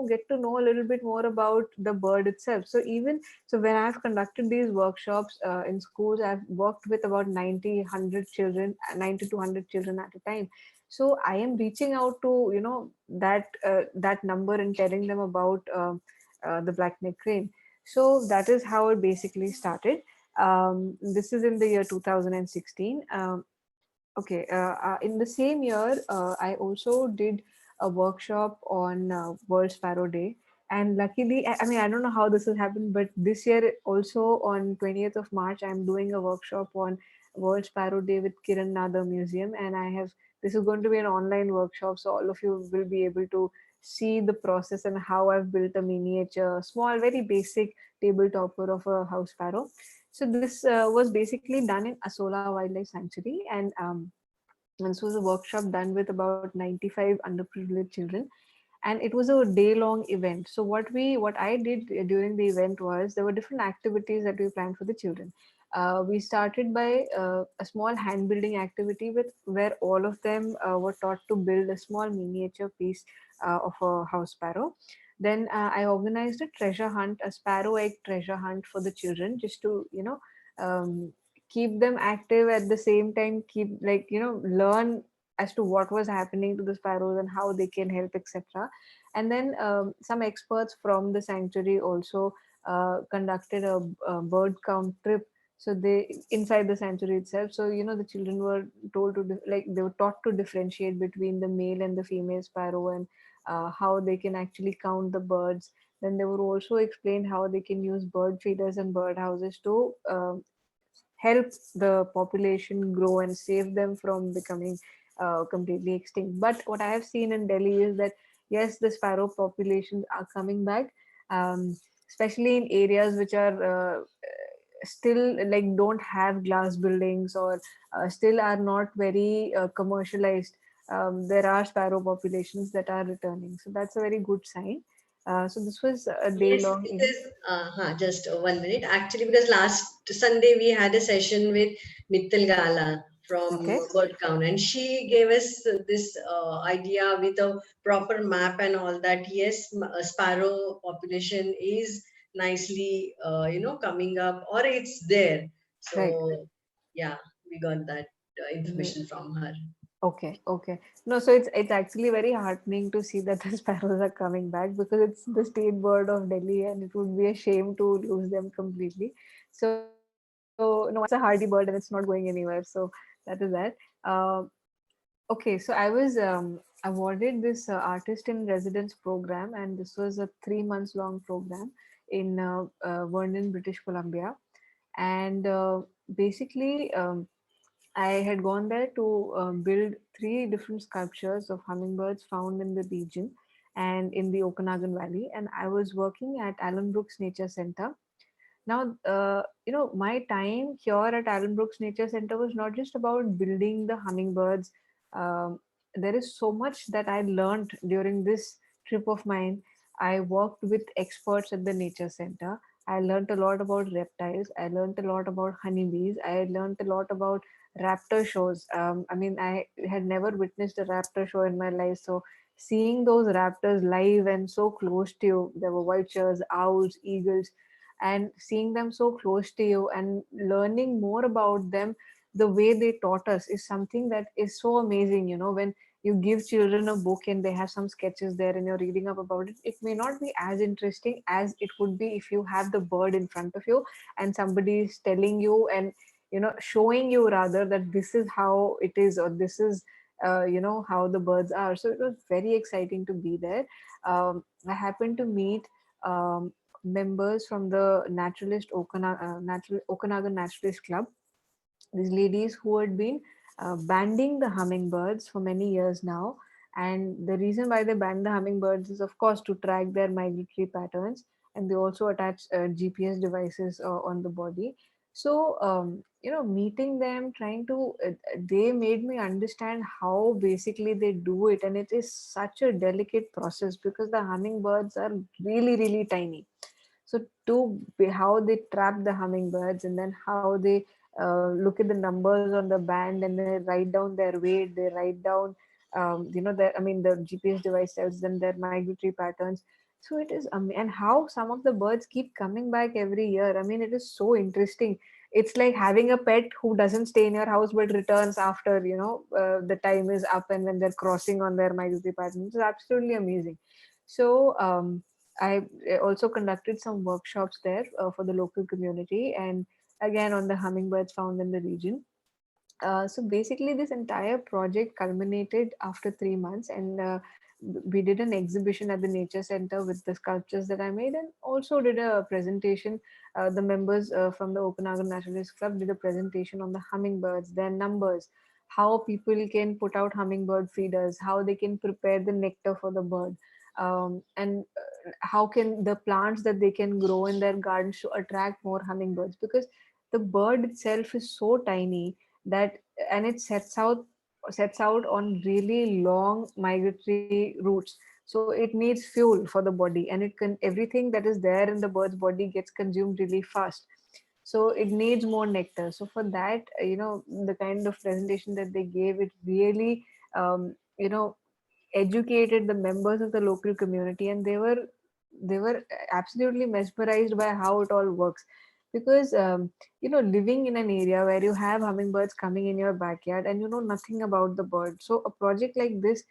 get to know a little bit more about the bird itself. So even so, when I've conducted these workshops in schools, I've worked with about 90 100 children, 90 to 100 children at a time. So I am reaching out to that number and telling them about the black neck crane. So that is how it basically started. This is in the year 2016. Okay, in the same year, I also did a workshop on World Sparrow Day. And luckily, I mean, I don't know how this has happened, but this year also on 20th of March, I'm doing a workshop on World Sparrow Day with Kiran Nadar Museum. And this is going to be an online workshop. So all of you will be able to see the process and how I've built a miniature, small, very basic tabletopper of a house sparrow. So this was basically done in Asola Wildlife Sanctuary, and this was a workshop done with about 95 underprivileged children, and it was a day long event. So what I did during the event was there were different activities that we planned for the children. We started by a small hand building activity with where all of them were taught to build a small miniature piece of a house sparrow. Then I organized a treasure hunt, a sparrow egg treasure hunt for the children, just to um, keep them active, at the same time keep learn as to what was happening to the sparrows and how they can help, etc. And then some experts from the sanctuary also conducted a bird count trip. So they inside the sanctuary itself. So the children were told to they were taught to differentiate between the male and the female sparrow, and how they can actually count the birds. Then they were also explained how they can use bird feeders and bird houses to help the population grow and save them from becoming completely extinct. But what I have seen in Delhi is that yes, the sparrow populations are coming back, especially in areas which are still don't have glass buildings, or still are not very commercialized. There are sparrow populations that are returning, so that's a very good sign. So this was a day Yes, long. because just 1 minute. Actually, because last Sunday we had a session with Mittal Gala from Okay. Birdtown, and she gave us this idea with a proper map and all that. Yes, sparrow population is nicely, coming up, or it's there. Right. So, yeah, we got that Mhm. information from her. Okay, okay. No, so it's actually very heartening to see that the sparrows are coming back, because it's the state bird of Delhi and it would be a shame to lose them completely. So no, it's a hardy bird and it's not going anywhere. So that is that. Um okay, so I was awarded this artist in residence program, and this was a 3 months long program in Vernon, British Columbia. And basically, I had gone there to build three different sculptures of hummingbirds found in the region and in the Okanagan Valley. And I was working at Allen Brooks Nature Center. Now, my time here at Allen Brooks Nature Center was not just about building the hummingbirds. Um, there is so much that I learned during this trip of mine. I worked with experts at the Nature Center. I learned a lot about reptiles. I learned a lot about honeybees. I learned a lot about raptor shows. I mean, I had never witnessed a raptor show in my life. So, seeing those raptors live and so close to you, there were vultures, owls, eagles, and seeing them so close to you and learning more about them the way they taught us is something that is so amazing. When you give children a book and they have some sketches there and you're reading up about it, it may not be as interesting as it would be if you have the bird in front of you and somebody is telling you and showing you rather that this is how it is, or this is how the birds are. So it was very exciting to be there. I happened to meet members from the Okanagan Naturalist Club, these ladies who had been banding the hummingbirds for many years now. And the reason why they band the hummingbirds is, of course, to track their migratory patterns. And they also attach GPS devices on the body. So, meeting them, they made me understand how basically they do it. And it is such a delicate process because the hummingbirds are really, really tiny. So how they trap the hummingbirds, and then how they look at the numbers on the band, and they write down their weight, they write down the GPS device tells them their migratory patterns. So it is and how some of the birds keep coming back every year. I mean, it is so interesting. It's like having a pet who doesn't stay in your house but returns after the time is up, and when they're crossing on their migratory patterns. It's absolutely amazing. So I also conducted some workshops there for the local community, and again on the hummingbirds found in the region. So basically, this entire project culminated after 3 months, and we did an exhibition at the Nature Center with the sculptures that I made, and also did a presentation. The members from the Okanagan Naturalist Club did a presentation on the hummingbirds, their numbers, how people can put out hummingbird feeders, how they can prepare the nectar for the bird, and how can the plants that they can grow in their gardens to attract more hummingbirds, because the bird itself is so tiny that, and it sets out on really long migratory routes. So it needs fuel for the body, and everything that is there in the bird's body gets consumed really fast. So it needs more nectar. So for that, the kind of presentation that they gave, it really um, you know educated the members of the local community, and they were absolutely mesmerized by how it all works. Because living in an area where you have hummingbirds coming in your backyard and you know nothing about the bird, so a project like this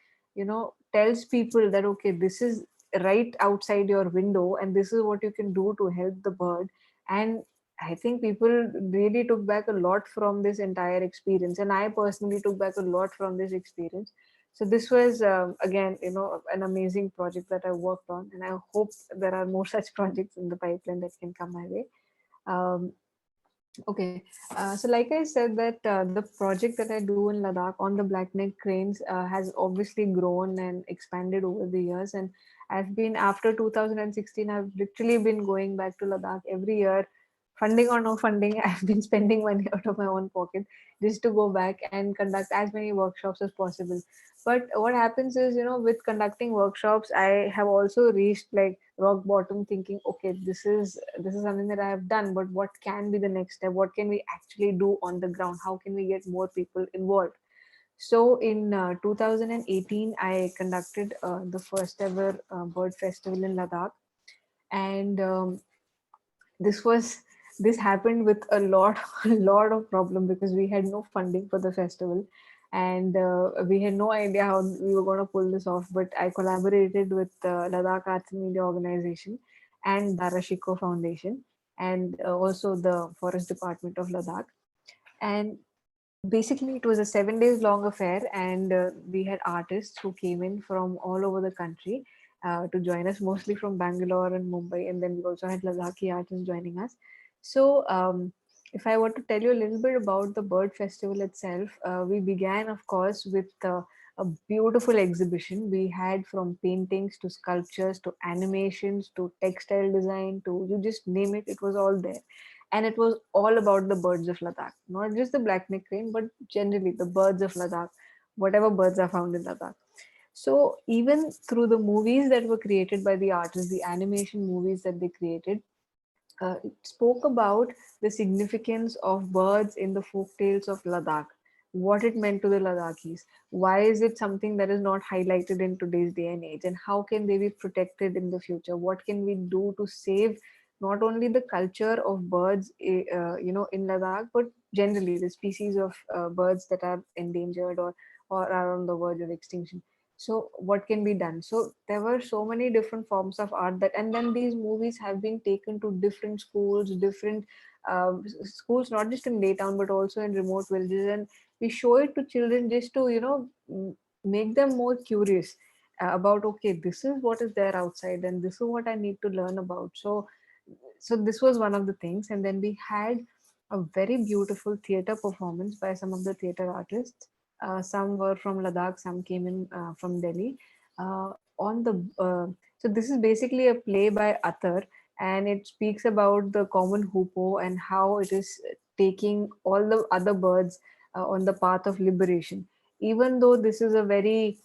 tells people that, okay, this is right outside your window and this is what you can do to help the bird. And I think people really took back a lot from this entire experience, and I personally took back a lot from this experience. So this was again, an amazing project that I worked on, and I hope there are more such projects in the pipeline that can come my way. Um, okay, so like I said, that the project that I do in Ladakh on the black-necked cranes has obviously grown and expanded over the years, and I've been after 2016. I've literally been going back to Ladakh every year funding or no funding, I've been spending money out of my own pocket just to go back and conduct as many workshops as possible. But what happens is, with conducting workshops, I have also reached like rock bottom, thinking, okay, this is something that I have done, but what can be the next step? What can we actually do on the ground? How can we get more people involved? So in 2018, I conducted the first ever bird festival in Ladakh, and this was this happened with a lot a lot of problem because we had no funding for the festival, and we had no idea how we were going to pull this off. But I collaborated with Ladakh Arts and Media Organization and Darashiko Foundation, and also the Forest Department of Ladakh. And basically it was a 7 days long affair, and we had artists who came in from all over the country to join us, mostly from Bangalore and Mumbai, and then we also had Ladakhi artists joining us. So if I were to tell you a little bit about the bird festival itself, we began of course with a beautiful exhibition. We had from paintings to sculptures to animations to textile design to, you just name it, it was all there. And it was all about the birds of Ladakh, not just the black-necked crane, but generally the birds of Ladakh, whatever birds are found in Ladakh. So even through the movies that were created by the artists, the animation movies that they created, it spoke about the significance of birds in the folk tales of Ladakh, what it meant to the Ladakhis, why is it something that is not highlighted in today's day and age, and how can they be protected in the future? What can we do to save not only the culture of birds, in Ladakh, but generally the species of birds that are endangered or are on the verge of extinction. So what can be done? So there were so many different forms of art that, and then these movies have been taken to different schools, different schools, not just in Daytown but also in remote villages, and we show it to children just to make them more curious about, okay, this is what is there outside and this is what I need to learn about. So this was one of the things, and then we had a very beautiful theater performance by some of the theater artists. Some were from Ladakh, some came in from Delhi. On the So this is basically a play by Atar, and it speaks about the common hoopoe and how it is taking all the other birds on the path of liberation. Even though this is a very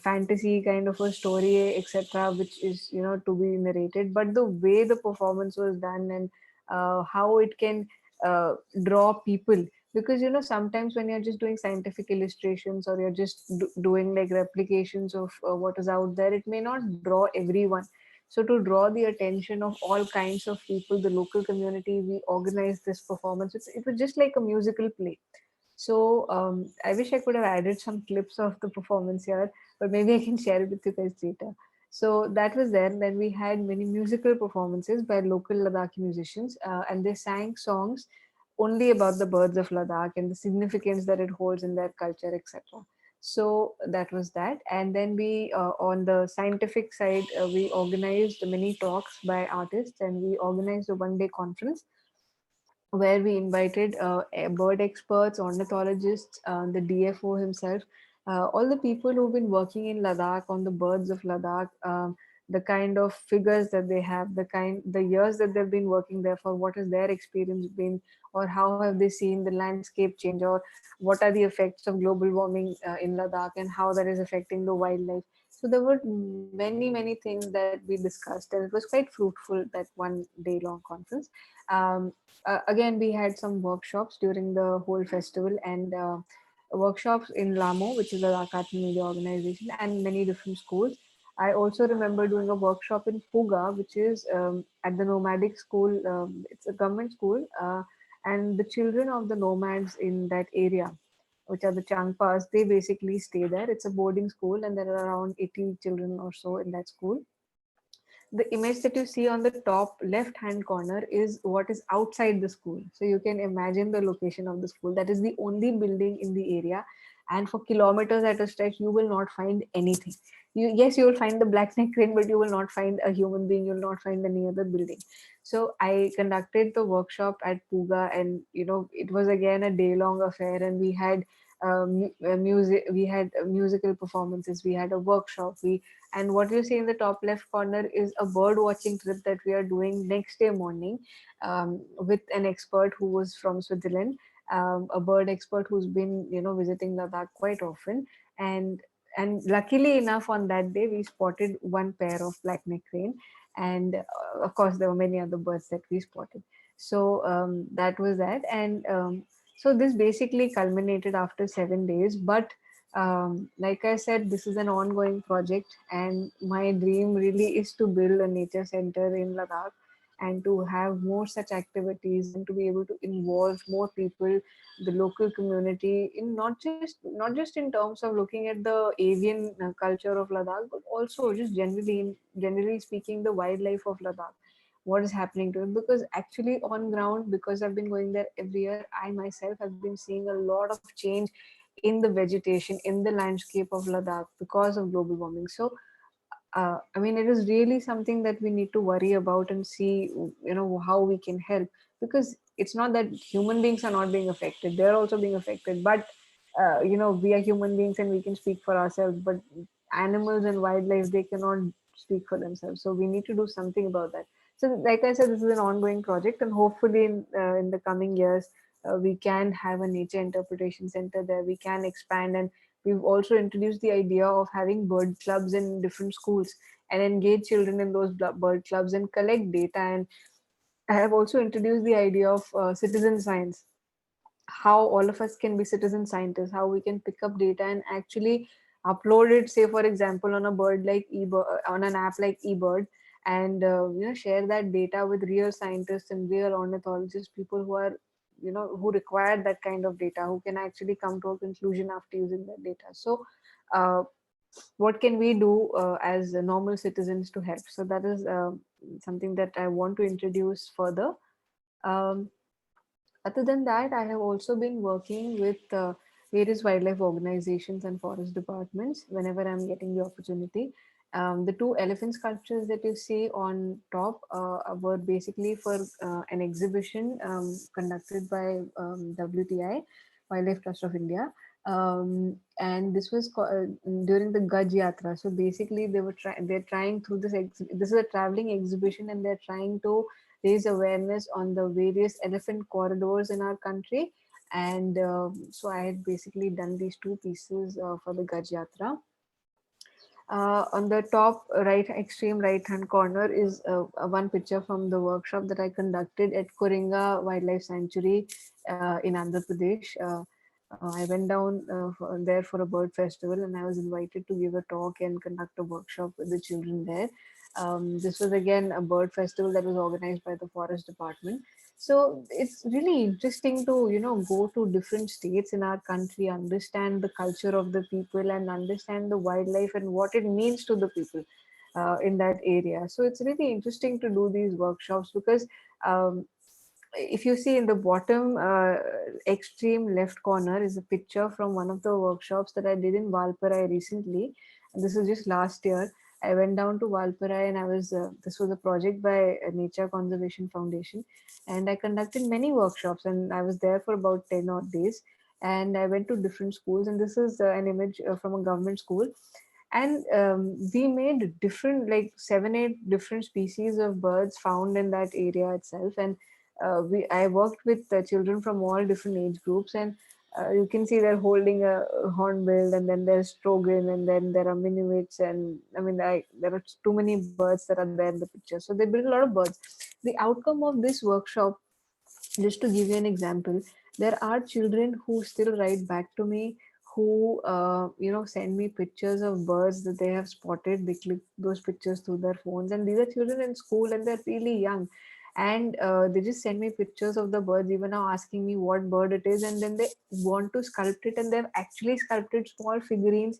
fantasy kind of a story, etc., which is to be narrated, but the way the performance was done and how it can uh, draw people, because sometimes when you're just doing scientific illustrations or you're just doing like replications of what is out there, it may not draw everyone. So to draw the attention of all kinds of people, the local community, we organized this performance. It was just like a musical play. So I wish I could have added some clips of the performance here, but maybe I can share it with you guys later. So that was there. Then we had many musical performances by local Ladakhi musicians, and they sang songs only about the birds of Ladakh and the significance that it holds in their culture, etc. So that was that. And then we, on the scientific side, we organized many talks by artists, and we organized a one-day conference where we invited bird experts, ornithologists, the DFO himself, all the people who've been working in Ladakh on the birds of Ladakh, the kind of figures that they have, the years that they've been working there for, what has their experience been, or how have they seen the landscape change, or what are the effects of global warming in Ladakh and how that is affecting the wildlife. So there were many things that we discussed, and it was quite fruitful, that 1 day long conference. Um, Again, we had some workshops during the whole festival, and workshops in Lamo, which is a Lakatan media organization, and many different schools. I also remember doing a workshop in Puga, which is at the nomadic school. It's a government school, and the children of the nomads in that area, which are the Changpas, they basically stay there. It's a boarding school, and there are around 80 children or so in that school. The image that you see on the top left hand corner is what is outside the school. So you can imagine the location of the school. That is the only building in the area, and for kilometers at a stretch you will not find anything. Yes, you will find the black neck crane, but you will not find a human being, you will not find any other building. So I conducted the workshop at Puga, and it was again a day long affair, and we had music, we had musical performances, we had a workshop, and what you see in the top left corner is a bird watching trip that we are doing next day morning, with an expert who was from Switzerland, a bird expert who's been, visiting Ladakh quite often. And and luckily enough, on that day we spotted one pair of black-necked crane, and of course there were many other birds that we spotted. So that was that. And so this basically culminated after 7 days. But like I said, this is an ongoing project, and my dream really is to build a nature center in Ladakh, and to have more such activities, and to be able to involve more people, the local community, in not just in terms of looking at the avian culture of Ladakh, but also just generally speaking, the wildlife of Ladakh, what is happening to it. Because actually on ground, because I've been going there every year, I myself have been seeing a lot of change in the vegetation, in the landscape of Ladakh, because of global warming. So I mean, it is really something that we need to worry about and see, how we can help. Because it's not that human beings are not being affected; they're also being affected. But we are human beings and we can speak for ourselves. But animals and wildlife, they cannot speak for themselves. So we need to do something about that. So, like I said, this is an ongoing project, and hopefully, in the coming years, we can have a nature interpretation center there. We can expand, and we've also introduced the idea of having bird clubs in different schools, and engage children in those bird clubs and collect data. And I have also introduced the idea of citizen science, how all of us can be citizen scientists, how we can pick up data and actually upload it, say for example, on a bird like on an app like eBird, and share that data with real scientists and real ornithologists, people who are, who require that kind of data, who can actually come to a conclusion after using that data. So uh, what can we do as normal citizens to help? So that is something that I want to introduce further. um, Other than that, I have also been working with various wildlife organizations and forest departments whenever I'm getting the opportunity. The two elephant sculptures that you see on top were basically for an exhibition conducted by WTI, Wildlife Trust of India. And this was during the Gaj Yatra. So basically, they're trying through this is a traveling exhibition, and they're trying to raise awareness on the various elephant corridors in our country. And so I had basically done these two pieces for the Gaj Yatra. On the top right, extreme right hand corner is one picture from the workshop that I conducted at Koringa Wildlife Sanctuary in Andhra Pradesh. I went down there for a bird festival, and I was invited to give a talk and conduct a workshop with the children there. This was again a bird festival that was organized by the forest department. So it's really interesting to, go to different states in our country, understand the culture of the people, and understand the wildlife and what it means to the people in that area. So it's really interesting to do these workshops, because um, if you see in the bottom extreme left corner is a picture from one of the workshops that I did in Valparai recently. And this is just last year. I went down to Valparai, and this was a project by Nature Conservation Foundation, and I conducted many workshops, and I was there for about 10 odd days. And I went to different schools, and this is an image from a government school. And we made different, like 7 8 different species of birds found in that area itself. And I worked with children from all different age groups. And you can see they're holding a hornbill, and then there's strogan, and then there are minuets. And I mean, there are too many birds that are there in the picture, so they build a lot of birds. The outcome of this workshop, just to give you an example, there are children who still write back to me, who send me pictures of birds that they have spotted. They click those pictures through their phones, and these are children in school, and they're really young. And they just send me pictures of the birds, even now asking me what bird it is, and then they want to sculpt it, and they've actually sculpted small figurines.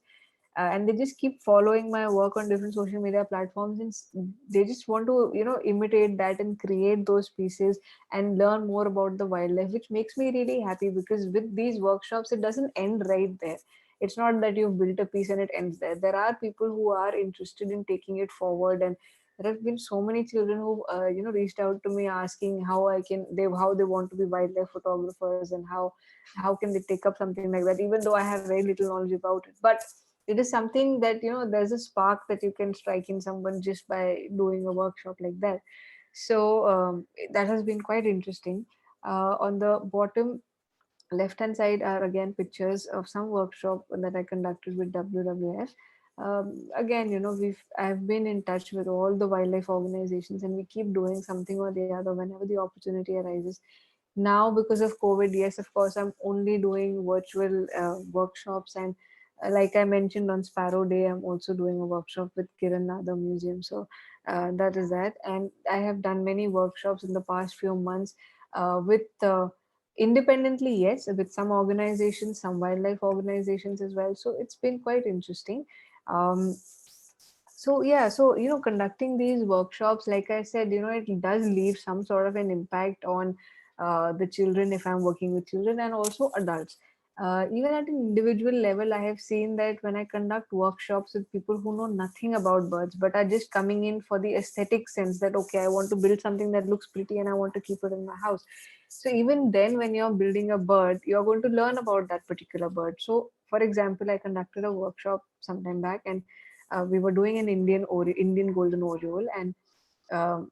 And they just keep following my work on different social media platforms, and they just want to, imitate that and create those pieces and learn more about the wildlife, which makes me really happy. Because with these workshops, it doesn't end right there. It's not that you've built a piece and it ends there. There are people who are interested in taking it forward, and There have been so many children who reached out to me asking how they want to be wildlife photographers, and how can they take up something like that, even though I have very little knowledge about it. But it is something that, there's a spark that you can strike in someone just by doing a workshop like that. So that has been quite interesting. On the bottom left hand side are again pictures of some workshop that I conducted with WWF. Again, I've been in touch with all the wildlife organizations, and we keep doing something or the other whenever the opportunity arises. Now, because of COVID, yes, of course, I'm only doing virtual workshops, and like I mentioned on Sparrow Day, I'm also doing a workshop with Kiran Nadar Museum. So that is that, and I have done many workshops in the past few months with independently, yes, with some organizations, some wildlife organizations as well. So it's been quite interesting. um, so yeah, so conducting these workshops, like I said, it does leave some sort of an impact on the children if I'm working with children, and also adults. Even at an individual level, I have seen that when I conduct workshops with people who know nothing about birds but are just coming in for the aesthetic sense that, okay, I want to build something that looks pretty and I want to keep it in my house. So even then, when you're building a bird, you're going to learn about that particular bird. So for example, I conducted a workshop sometime back, and we were doing an Indian golden oriole, and um,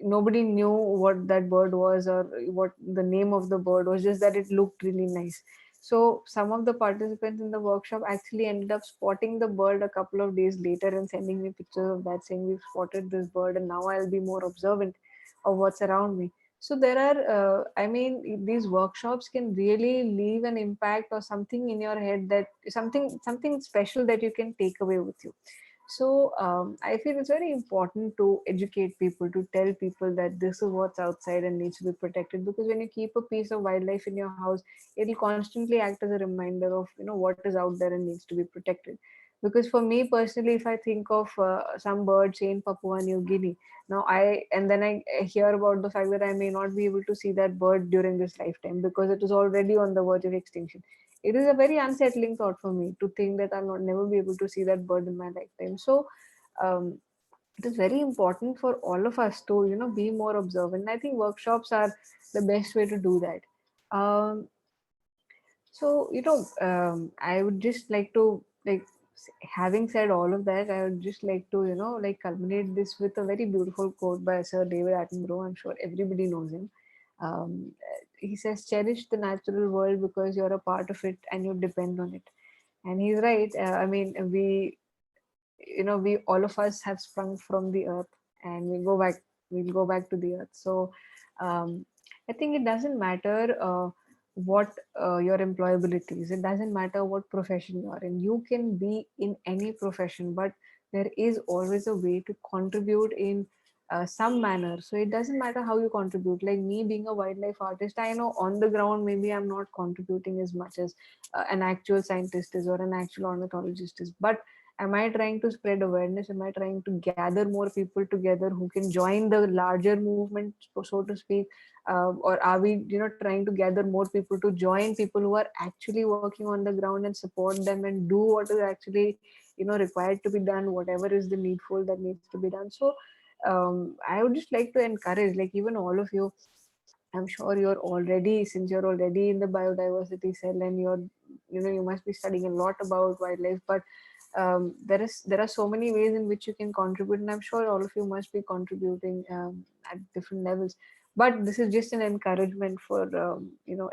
nobody knew what that bird was or what the name of the bird was, just that it looked really nice. So some of the participants in the workshop actually ended up spotting the bird a couple of days later and sending me pictures of that, saying we've spotted this bird and now I'll be more observant of what's around me. So there are these workshops can really leave an impact or something in your head, that something special that you can take away with you. So I feel it's very important to educate people, to tell people that this is what's outside and needs to be protected. Because when you keep a piece of wildlife in your house, it'll constantly act as a reminder of what is out there and needs to be protected. Because for me personally, if I think of some bird, say in Papua New Guinea, now and then I hear about the fact that I may not be able to see that bird during this lifetime because it is already on the verge of extinction, it is a very unsettling thought for me to think that I'll not never be able to see that bird in my lifetime. So um, it is very important for all of us to be more observant. I think workshops are the best way to do that. So I would just like to, having said all of that, I would just like to culminate this with a very beautiful quote by Sir David Attenborough. I'm sure everybody knows him. He says, cherish the natural world because you're a part of it and you depend on it. And he's right. I mean, we all of us have sprung from the earth, and we'll go back to the earth. So um, I think it doesn't matter what your employability is. It doesn't matter what profession you are in. You can be in any profession, but there is always a way to contribute in some manner. So it doesn't matter how you contribute. Like me being a wildlife artist, I know on the ground maybe I'm not contributing as much as an actual scientist is or an actual ornithologist is, but am I trying to spread awareness? Am I trying to gather more people together who can join the larger movement, so to speak? Or are we trying to gather more people to join people who are actually working on the ground and support them and do what is actually required to be done, whatever is the needful that needs to be done? So I would just like to encourage, like, even all of you, I'm sure since you're already in the biodiversity cell, and you must be studying a lot about wildlife. But there are so many ways in which you can contribute, and I'm sure all of you must be contributing at different levels. But this is just an encouragement for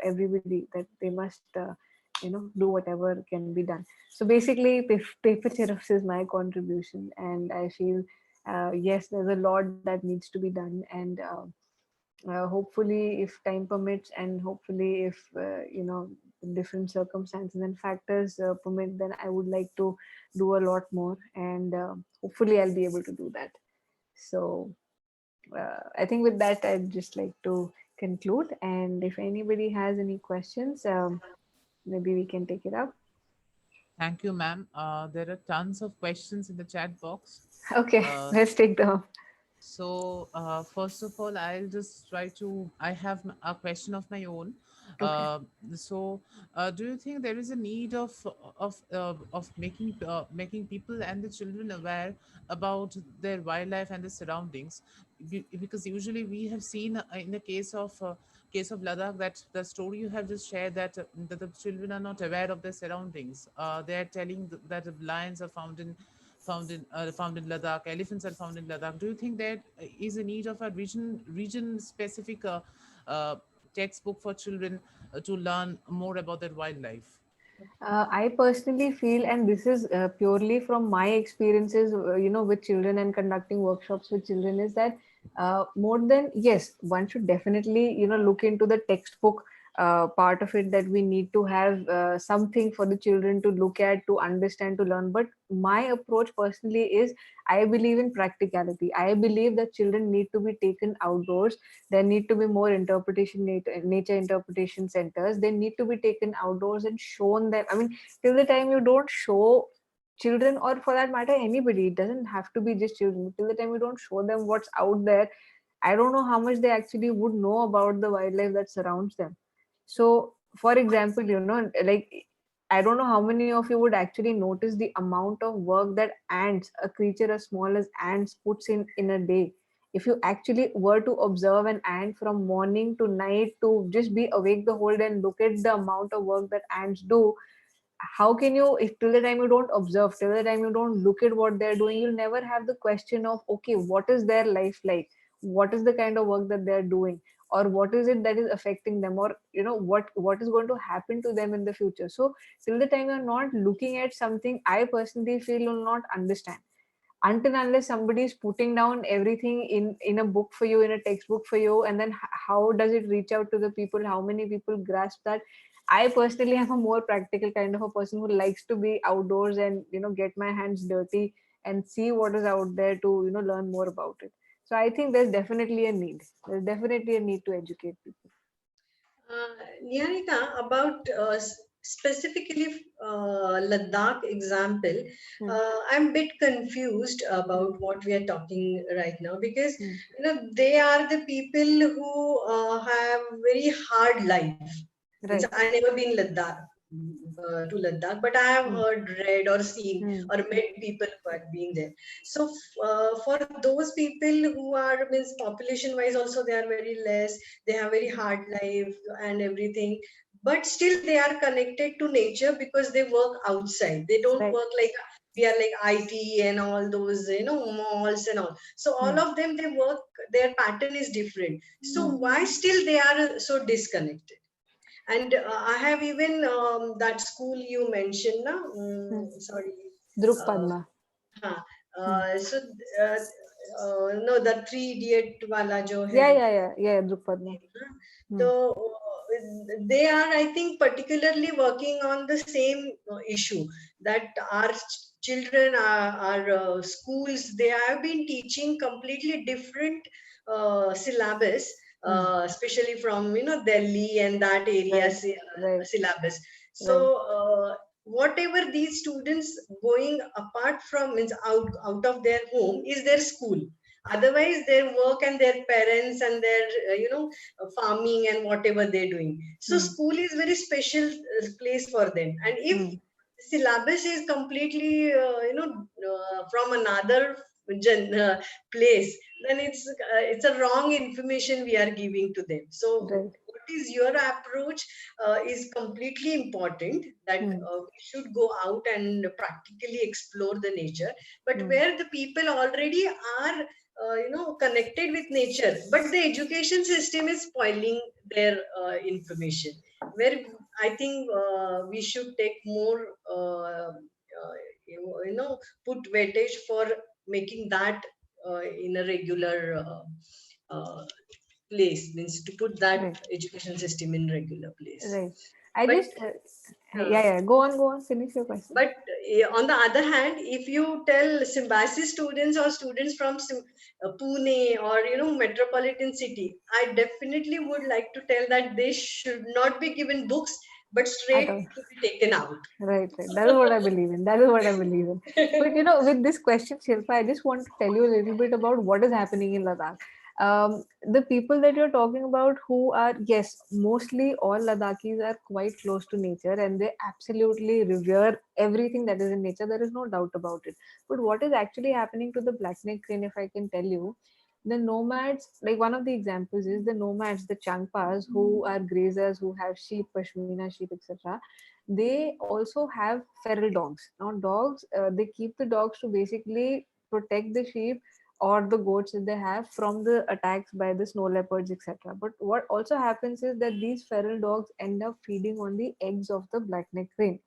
everybody, that they must do whatever can be done. So basically, paper chirps is my contribution, and I feel yes, there's a lot that needs to be done, and hopefully if time permits, and hopefully if different circumstances and factors permit, then I would like to do a lot more, and hopefully I'll be able to do that. So I think with that, I'd just like to conclude, and if anybody has any questions, maybe we can take it up. Thank you, ma'am. There are tons of questions in the chat box. Okay, Uh, let's take them. So, first of all, I'll just try to. I have a question of my own. Okay. So, do you think there is a need of making people and the children aware about their wildlife and the surroundings? Because usually we have seen in the case of Ladakh, that the story you have just shared, that the children are not aware of their surroundings. They are telling that the lions are found in Ladakh, elephants are found in Ladakh. Do you think there is a need of a region specific uh, textbook for children to learn more about their wildlife? I personally feel, and this is purely from my experiences, with children and conducting workshops with children, is that more than, yes, one should definitely, look into the textbook part of it, that we need to have something for the children to look at, to understand, to learn. But my approach personally is, I believe in practicality. I believe that children need to be taken outdoors. There need to be more nature interpretation centers. They need to be taken outdoors and shown them. I mean, till the time you don't show children, or for that matter anybody, it doesn't have to be just children, till the time you don't show them what's out there, I don't know how much they actually would know about the wildlife that surrounds them. So, for example, like, I don't know how many of you would actually notice the amount of work that ants, a creature as small as ants, puts in a day. If you actually were to observe an ant from morning to night, to just be awake the whole day and look at the amount of work that ants do, how can you, if till the time you don't observe, till the time you don't look at what they're doing, you'll never have the question of, okay, what is their life like, what is the kind of work that they're doing, or what is it that is affecting them, or what is going to happen to them in the future. So till the time you're not looking at something, I personally feel you'll not understand, until unless somebody is putting down everything in a book for you, in a textbook for you, and then how does it reach out to the people, how many people grasp that. I personally am a more practical kind of a person who likes to be outdoors and get my hands dirty and see what is out there, to learn more about it. So I think there's definitely a need to educate people. Niharika, about specifically Ladakh example, Hmm. I'm a bit confused about what we are talking right now, because Hmm. they are the people who have very hard life. Means Right. I never been Ladakh, to Ladakh, but I have Hmm. heard, read, or seen, Hmm. or met people who had been there. So for those people who are, means population wise also they are very less, they have very hard life and everything, but still they are connected to nature because they work outside. They don't Right. work like we are like IT and all those, malls and all. So all Hmm. of them, they work, their pattern is different. So Hmm. why still they are so disconnected? And I have even that school you mentioned, na? Hmm. Sorry. Druk Uh, Padma. huh. Hmm. So, uh, no, the Three Idiot wala jo Yeah, hai. yeah, yeah, yeah, Druk Padma. Hmm. So they are, I think, particularly working on the same issue, that our children, our schools, they have been teaching completely different syllabus, Hmm. especially from Delhi and that area Right, right, syllabus. So right. whatever these students going apart from, means out of their home, is their school. Otherwise their work and their parents and their farming and whatever they're doing. So Hmm. school is very special place for them. And if Hmm. syllabus is completely from another place, then it's a wrong information we are giving to them. So Right. what is your approach is completely important, that Hmm. we should go out and practically explore the nature, but Hmm. where the people already are connected with nature, but the education system is spoiling their information, where I think we should take more put weightage for making that in a regular uh, place, means to put that Right. education system in regular place. Right. I But just, uh, yeah, yeah. Go on. Finish your question. but on the other hand, if you tell Symbiosis students or students from Pune or metropolitan city, I definitely would like to tell that they should not be given books, but At straight all. to be taken out. Right, right. That is what I believe in. That is what I believe in. But with this question, Shilpa, I just want to tell you a little bit about what is happening in Ladakh. The people that you're talking about who are, yes, mostly all Ladakhis are quite close to nature and they absolutely revere everything that is in nature. There is no doubt about it. But what is actually happening to the black-necked crane, if I can tell you, the nomads, like one of the examples is the nomads, the Changpas, who are grazers, who have sheep, Pashmina sheep, etc. They also have feral dogs. Now, dogs, they keep the dogs to basically protect the sheep or the goats that they have from the attacks by the snow leopards, etc. But what also happens is that these feral dogs end up feeding on the eggs of the black-necked crane,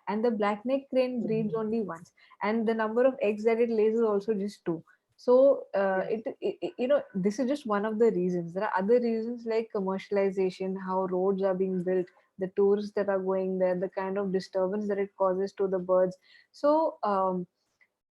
and the black-necked crane breeds only once, and the number of eggs that it lays is also just two. So this is just one of the reasons. There are other reasons like commercialization, how roads are being built, the tourists that are going there, the kind of disturbance that it causes to the birds. So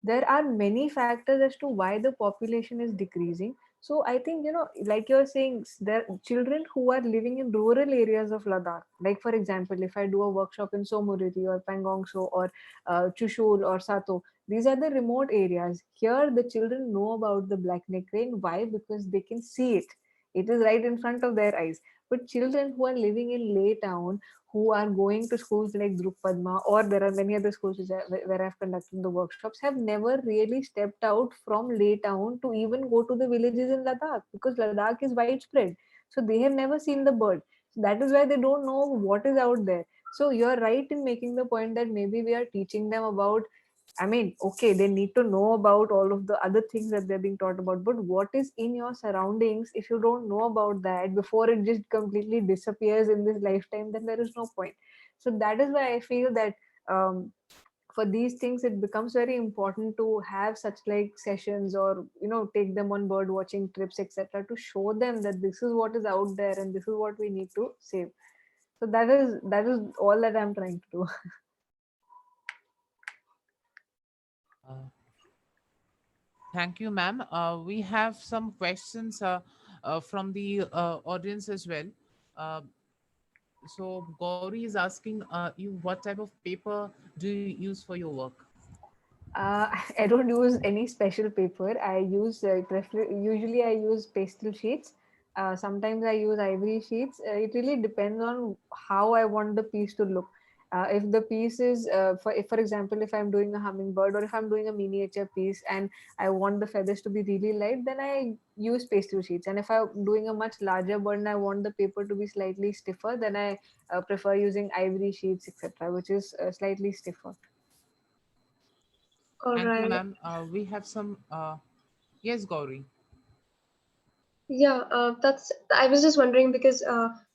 there are many factors as to why the population is decreasing. So I think, like you're saying, there are children who are living in rural areas of Ladakh. Like for example, if I do a workshop in Somoriti or Pangong So or Chushul or Sato, these are the remote areas. Here the children know about the black-neck crane. Why? Because they can see it. It is right in front of their eyes. But children who are living in Leh town, who are going to schools like Druk Padma, or there are many other schools where I've conducted the workshops, have never really stepped out from Leh town to even go to the villages in Ladakh, because Ladakh is widespread. So they have never seen the bird. So that is why they don't know what is out there. So you're right in making the point that maybe we are teaching them about, I mean, okay, they need to know about all of the other things that they're being taught about, but what is in your surroundings, if you don't know about that before it just completely disappears in this lifetime, then there is no point. So that is why I feel that for these things, it becomes very important to have such like sessions, or take them on bird watching trips, etc., to show them that this is what is out there and this is what we need to save. So that is all that I'm trying to do. Uh, Thank you, ma'am. We have some questions from the audience as well. Uh, so Gauri is asking you, what type of paper do you use for your work? I don't use any special paper. I use usually I use pastel sheets. Sometimes I use ivory sheets. It really depends on how I want the piece to look. If the piece is, for example, if I'm doing a hummingbird or if I'm doing a miniature piece and I want the feathers to be really light, then I use pastel sheets. And if I'm doing a much larger bird and I want the paper to be slightly stiffer, then I prefer using ivory sheets, etc., which is slightly stiffer. All Thank you, right. ma'am. We have some. Yes, Gauri. Yeah, that's. I was just wondering because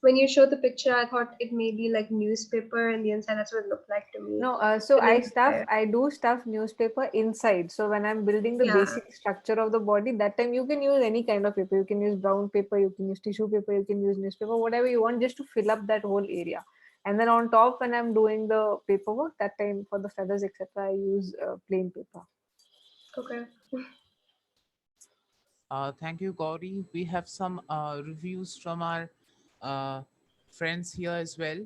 when you showed the picture, I thought it may be like newspaper and the inside. That's what it looked like to me. No, so And then, I do stuff newspaper inside. So when I'm building the yeah. basic structure of the body, that time you can use any kind of paper. You can use brown paper, you can use tissue paper, you can use newspaper, whatever you want, just to fill up that whole area. And then on top, when I'm doing the paperwork, that time for the feathers, etc., I use plain paper. Okay. Thank you, Gauri. We have some reviews from our uh, friends here as well.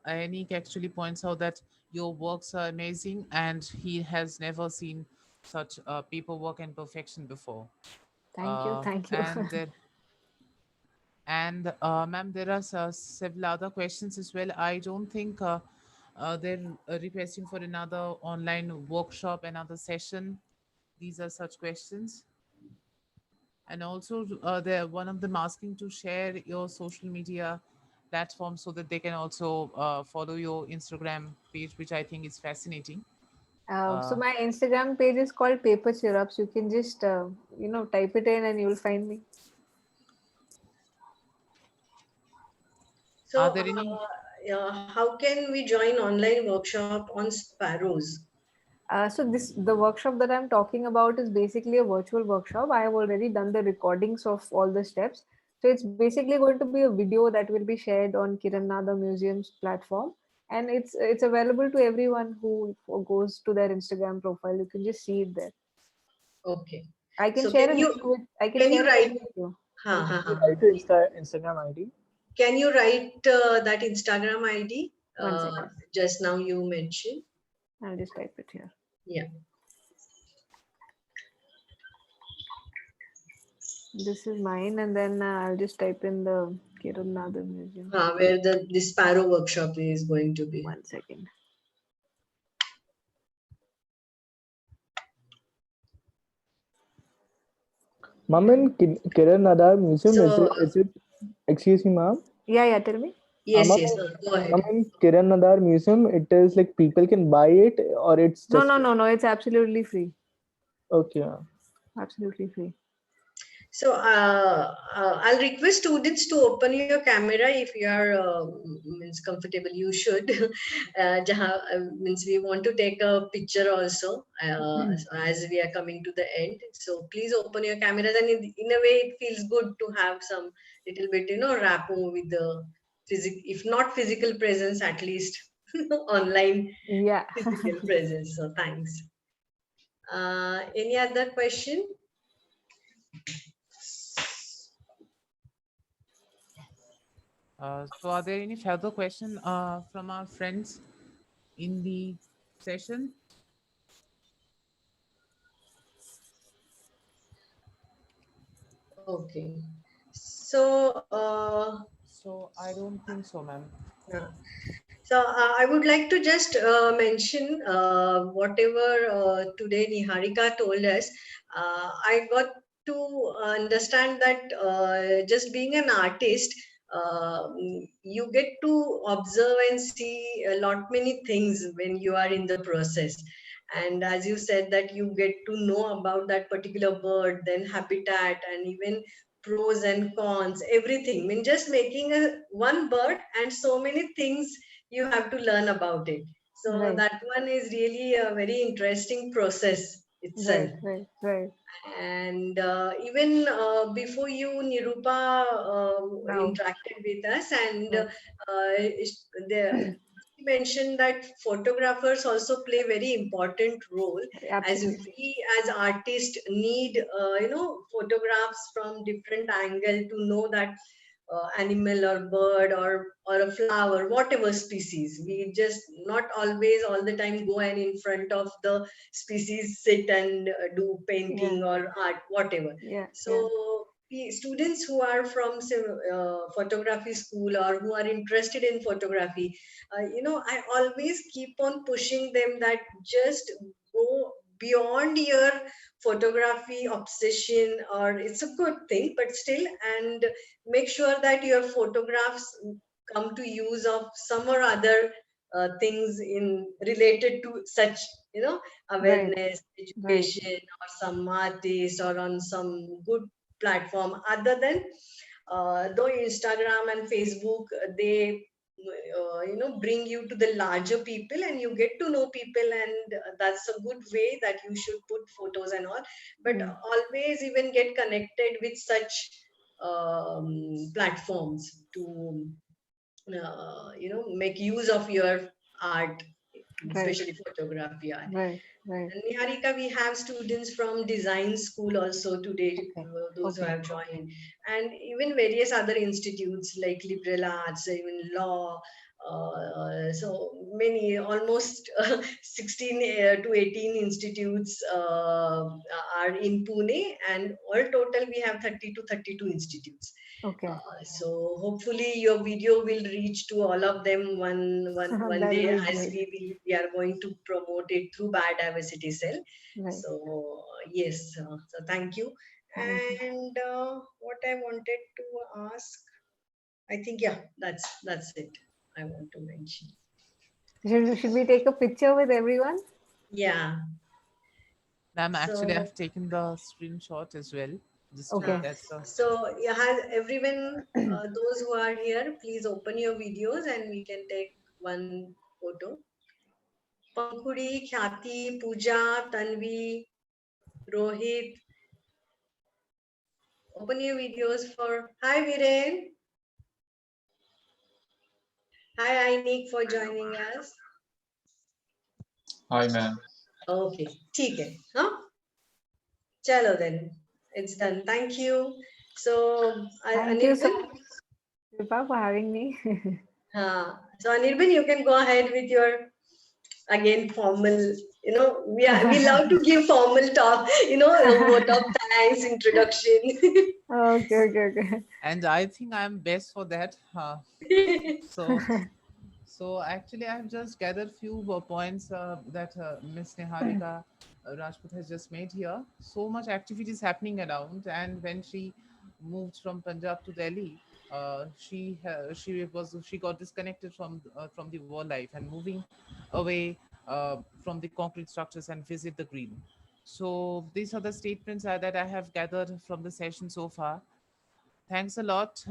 Anik actually points out that your works are amazing and he has never seen such paperwork and perfection before. Thank you, thank you. And there, and ma'am, there are several other questions as well. I don't think they're requesting for another online workshop, another session. These are such questions. And also, they're one of them asking to share your social media platform so that they can also follow your Instagram page, which I think is fascinating. So Uh, my Instagram page is called Paper Syrups. You can just type it in and you'll find me. are So, there any? how can we join online workshop on sparrows? So the workshop that I'm talking about is basically a virtual workshop. I have already done the recordings of all the steps. So it's basically going to be a video that will be shared on Kiran Nada Museum's platform, and it's available to everyone who goes to their Instagram profile. You can just see it there. Okay. I can So share a link with you. ha, ha, ha. Write your Instagram ID. Can you write that Instagram ID? 1 second. Just now you mentioned. I'll just type it here. Yeah. This is mine, and then I'll just type in the Kiran Nadar Museum. Where the Sparrow workshop is going to be. 1 second. Ma'am, in Kiran Nadar Museum, So, is it, excuse me, ma'am? Yeah, tell me. yes, Ma'am, yes, go ahead. ma'am, in Kiran Nadar Museum, it is like people can buy it or it's just... No, it's absolutely free. Okay, ma'am. Absolutely free. So I'll request students to open your camera if you are means comfortable. You should. Means we want to take a picture also as we are coming to the end. So please open your cameras, and in a way it feels good to have some little bit rapport with the if not physical presence, at least online Yeah. physical presence. So thanks. Any other question? So are there any further question from our friends in the session? Okay. So, So I don't think so, ma'am. yeah. So I would like to just mention whatever today Niharika told us. I got to understand that just being an artist, you get to observe and see a lot many things when you are in the process. And as you said that you get to know about that particular bird, then habitat, and even pros and cons, everything. I mean, just making one bird and so many things you have to learn about it. So Right. that one is really a very interesting process itself. Right. And even before you, Nirupa, Now. interacted with us, and Right. she mentioned that photographers also play very important role, as Absolutely. we as artists need photographs from different angle to know that animal or bird or a flower, whatever species. We just not always all the time go and in front of the species sit and do painting Yeah. or art, whatever. Yeah. So students who are from say, photography school or who are interested in photography, I always keep on pushing them that just go beyond your photography obsession, or it's a good thing, but still, and make sure that your photographs come to use of some or other things in related to such Right. awareness, Right. education, or some artist, or on some good platform other than though Instagram and Facebook, they bring you to the larger people and you get to know people, and that's a good way that you should put photos and all, but always even get connected with such platforms to make use of your art, Right. especially photography art. Right. Right. And Niharika, we have students from design school also today, Okay. those who Okay. have joined, and even various other institutes like liberal arts, even law. So many, almost 16 to 18 institutes are in Pune, and all total we have 30 to 32 institutes. Okay. So hopefully your video will reach to all of them one That'll day, be as great. we are going to promote it through Biodiversity Cell. Right. So yes, so thank you. Thank you. And what I wanted to ask, I think that's it. I want to mention. Should we take a picture with everyone? Yeah. Ma'am, actually, So I've taken the screenshot as well. Just to Okay. get the... so yeah, has everyone, those who are here, please open your videos and we can take one photo. Pankhuri, Khyati, Pooja, Tanvi, Rohit. Open your videos for. Hi, Viren. Hi, Ainik, for joining us. Hi, ma'am. Okay, ठीक है, huh? Chalo then, it's done. Thank you. So, Thank you so Anirban, much, Kripa, for having me. so Anirban, you can go ahead with your again formal You know, we love to give formal talk, you know, vote of thanks, introduction. Okay. And I think I'm best for that. So, so actually, I've just gathered few points that Miss Niharika Rajput has just made here. So much activities happening around, and when she moved from Punjab to Delhi, she got disconnected from the war life and moving away from the concrete structures and visit the green. So these are the statements that I have gathered from the session so far. Thanks a lot,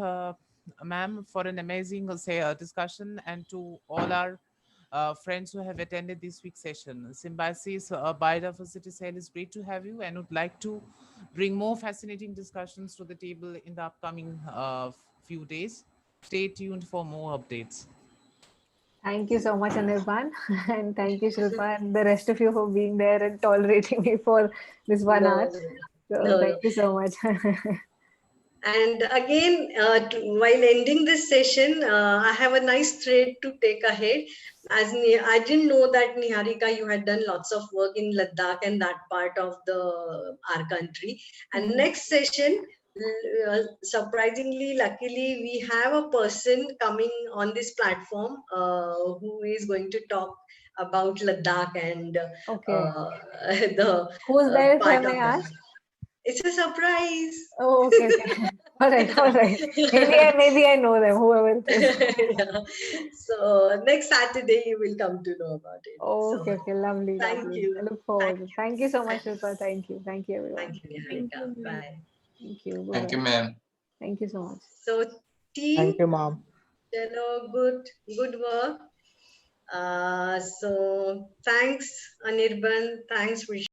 ma'am, for an amazing discussion, and to all our friends who have attended this week's session. Symbiosis Biodiversity Cell is great to have you and would like to bring more fascinating discussions to the table in the upcoming few days. Stay tuned for more updates. Thank you so much, Anirban. And thank you, Shilpa, and the rest of you for being there and tolerating me for this 1 hour. No, So no. thank you so much. And again, while ending this session, I have a nice thread to take ahead. I didn't know that, Niharika, you had done lots of work in Ladakh and that part of our country. And next session, surprisingly, luckily, we have a person coming on this platform who is going to talk about Ladakh and Okay. the Who's there, if I part may of ask? that. It's a surprise. Oh, okay. All right. Maybe I know them, whoever it is. Yeah. So next Saturday you will come to know about it. Okay, So lovely. thank you. I look forward. Thank you so much, Shilpa. Thank you, everyone. Thank you, Thank Niharika. you. Bye. Thank you. Thank you, Bye-bye. ma'am. Thank you so much. So team, Thank you, ma'am. chalo, good work. So thanks Anirban, thanks Vishnu.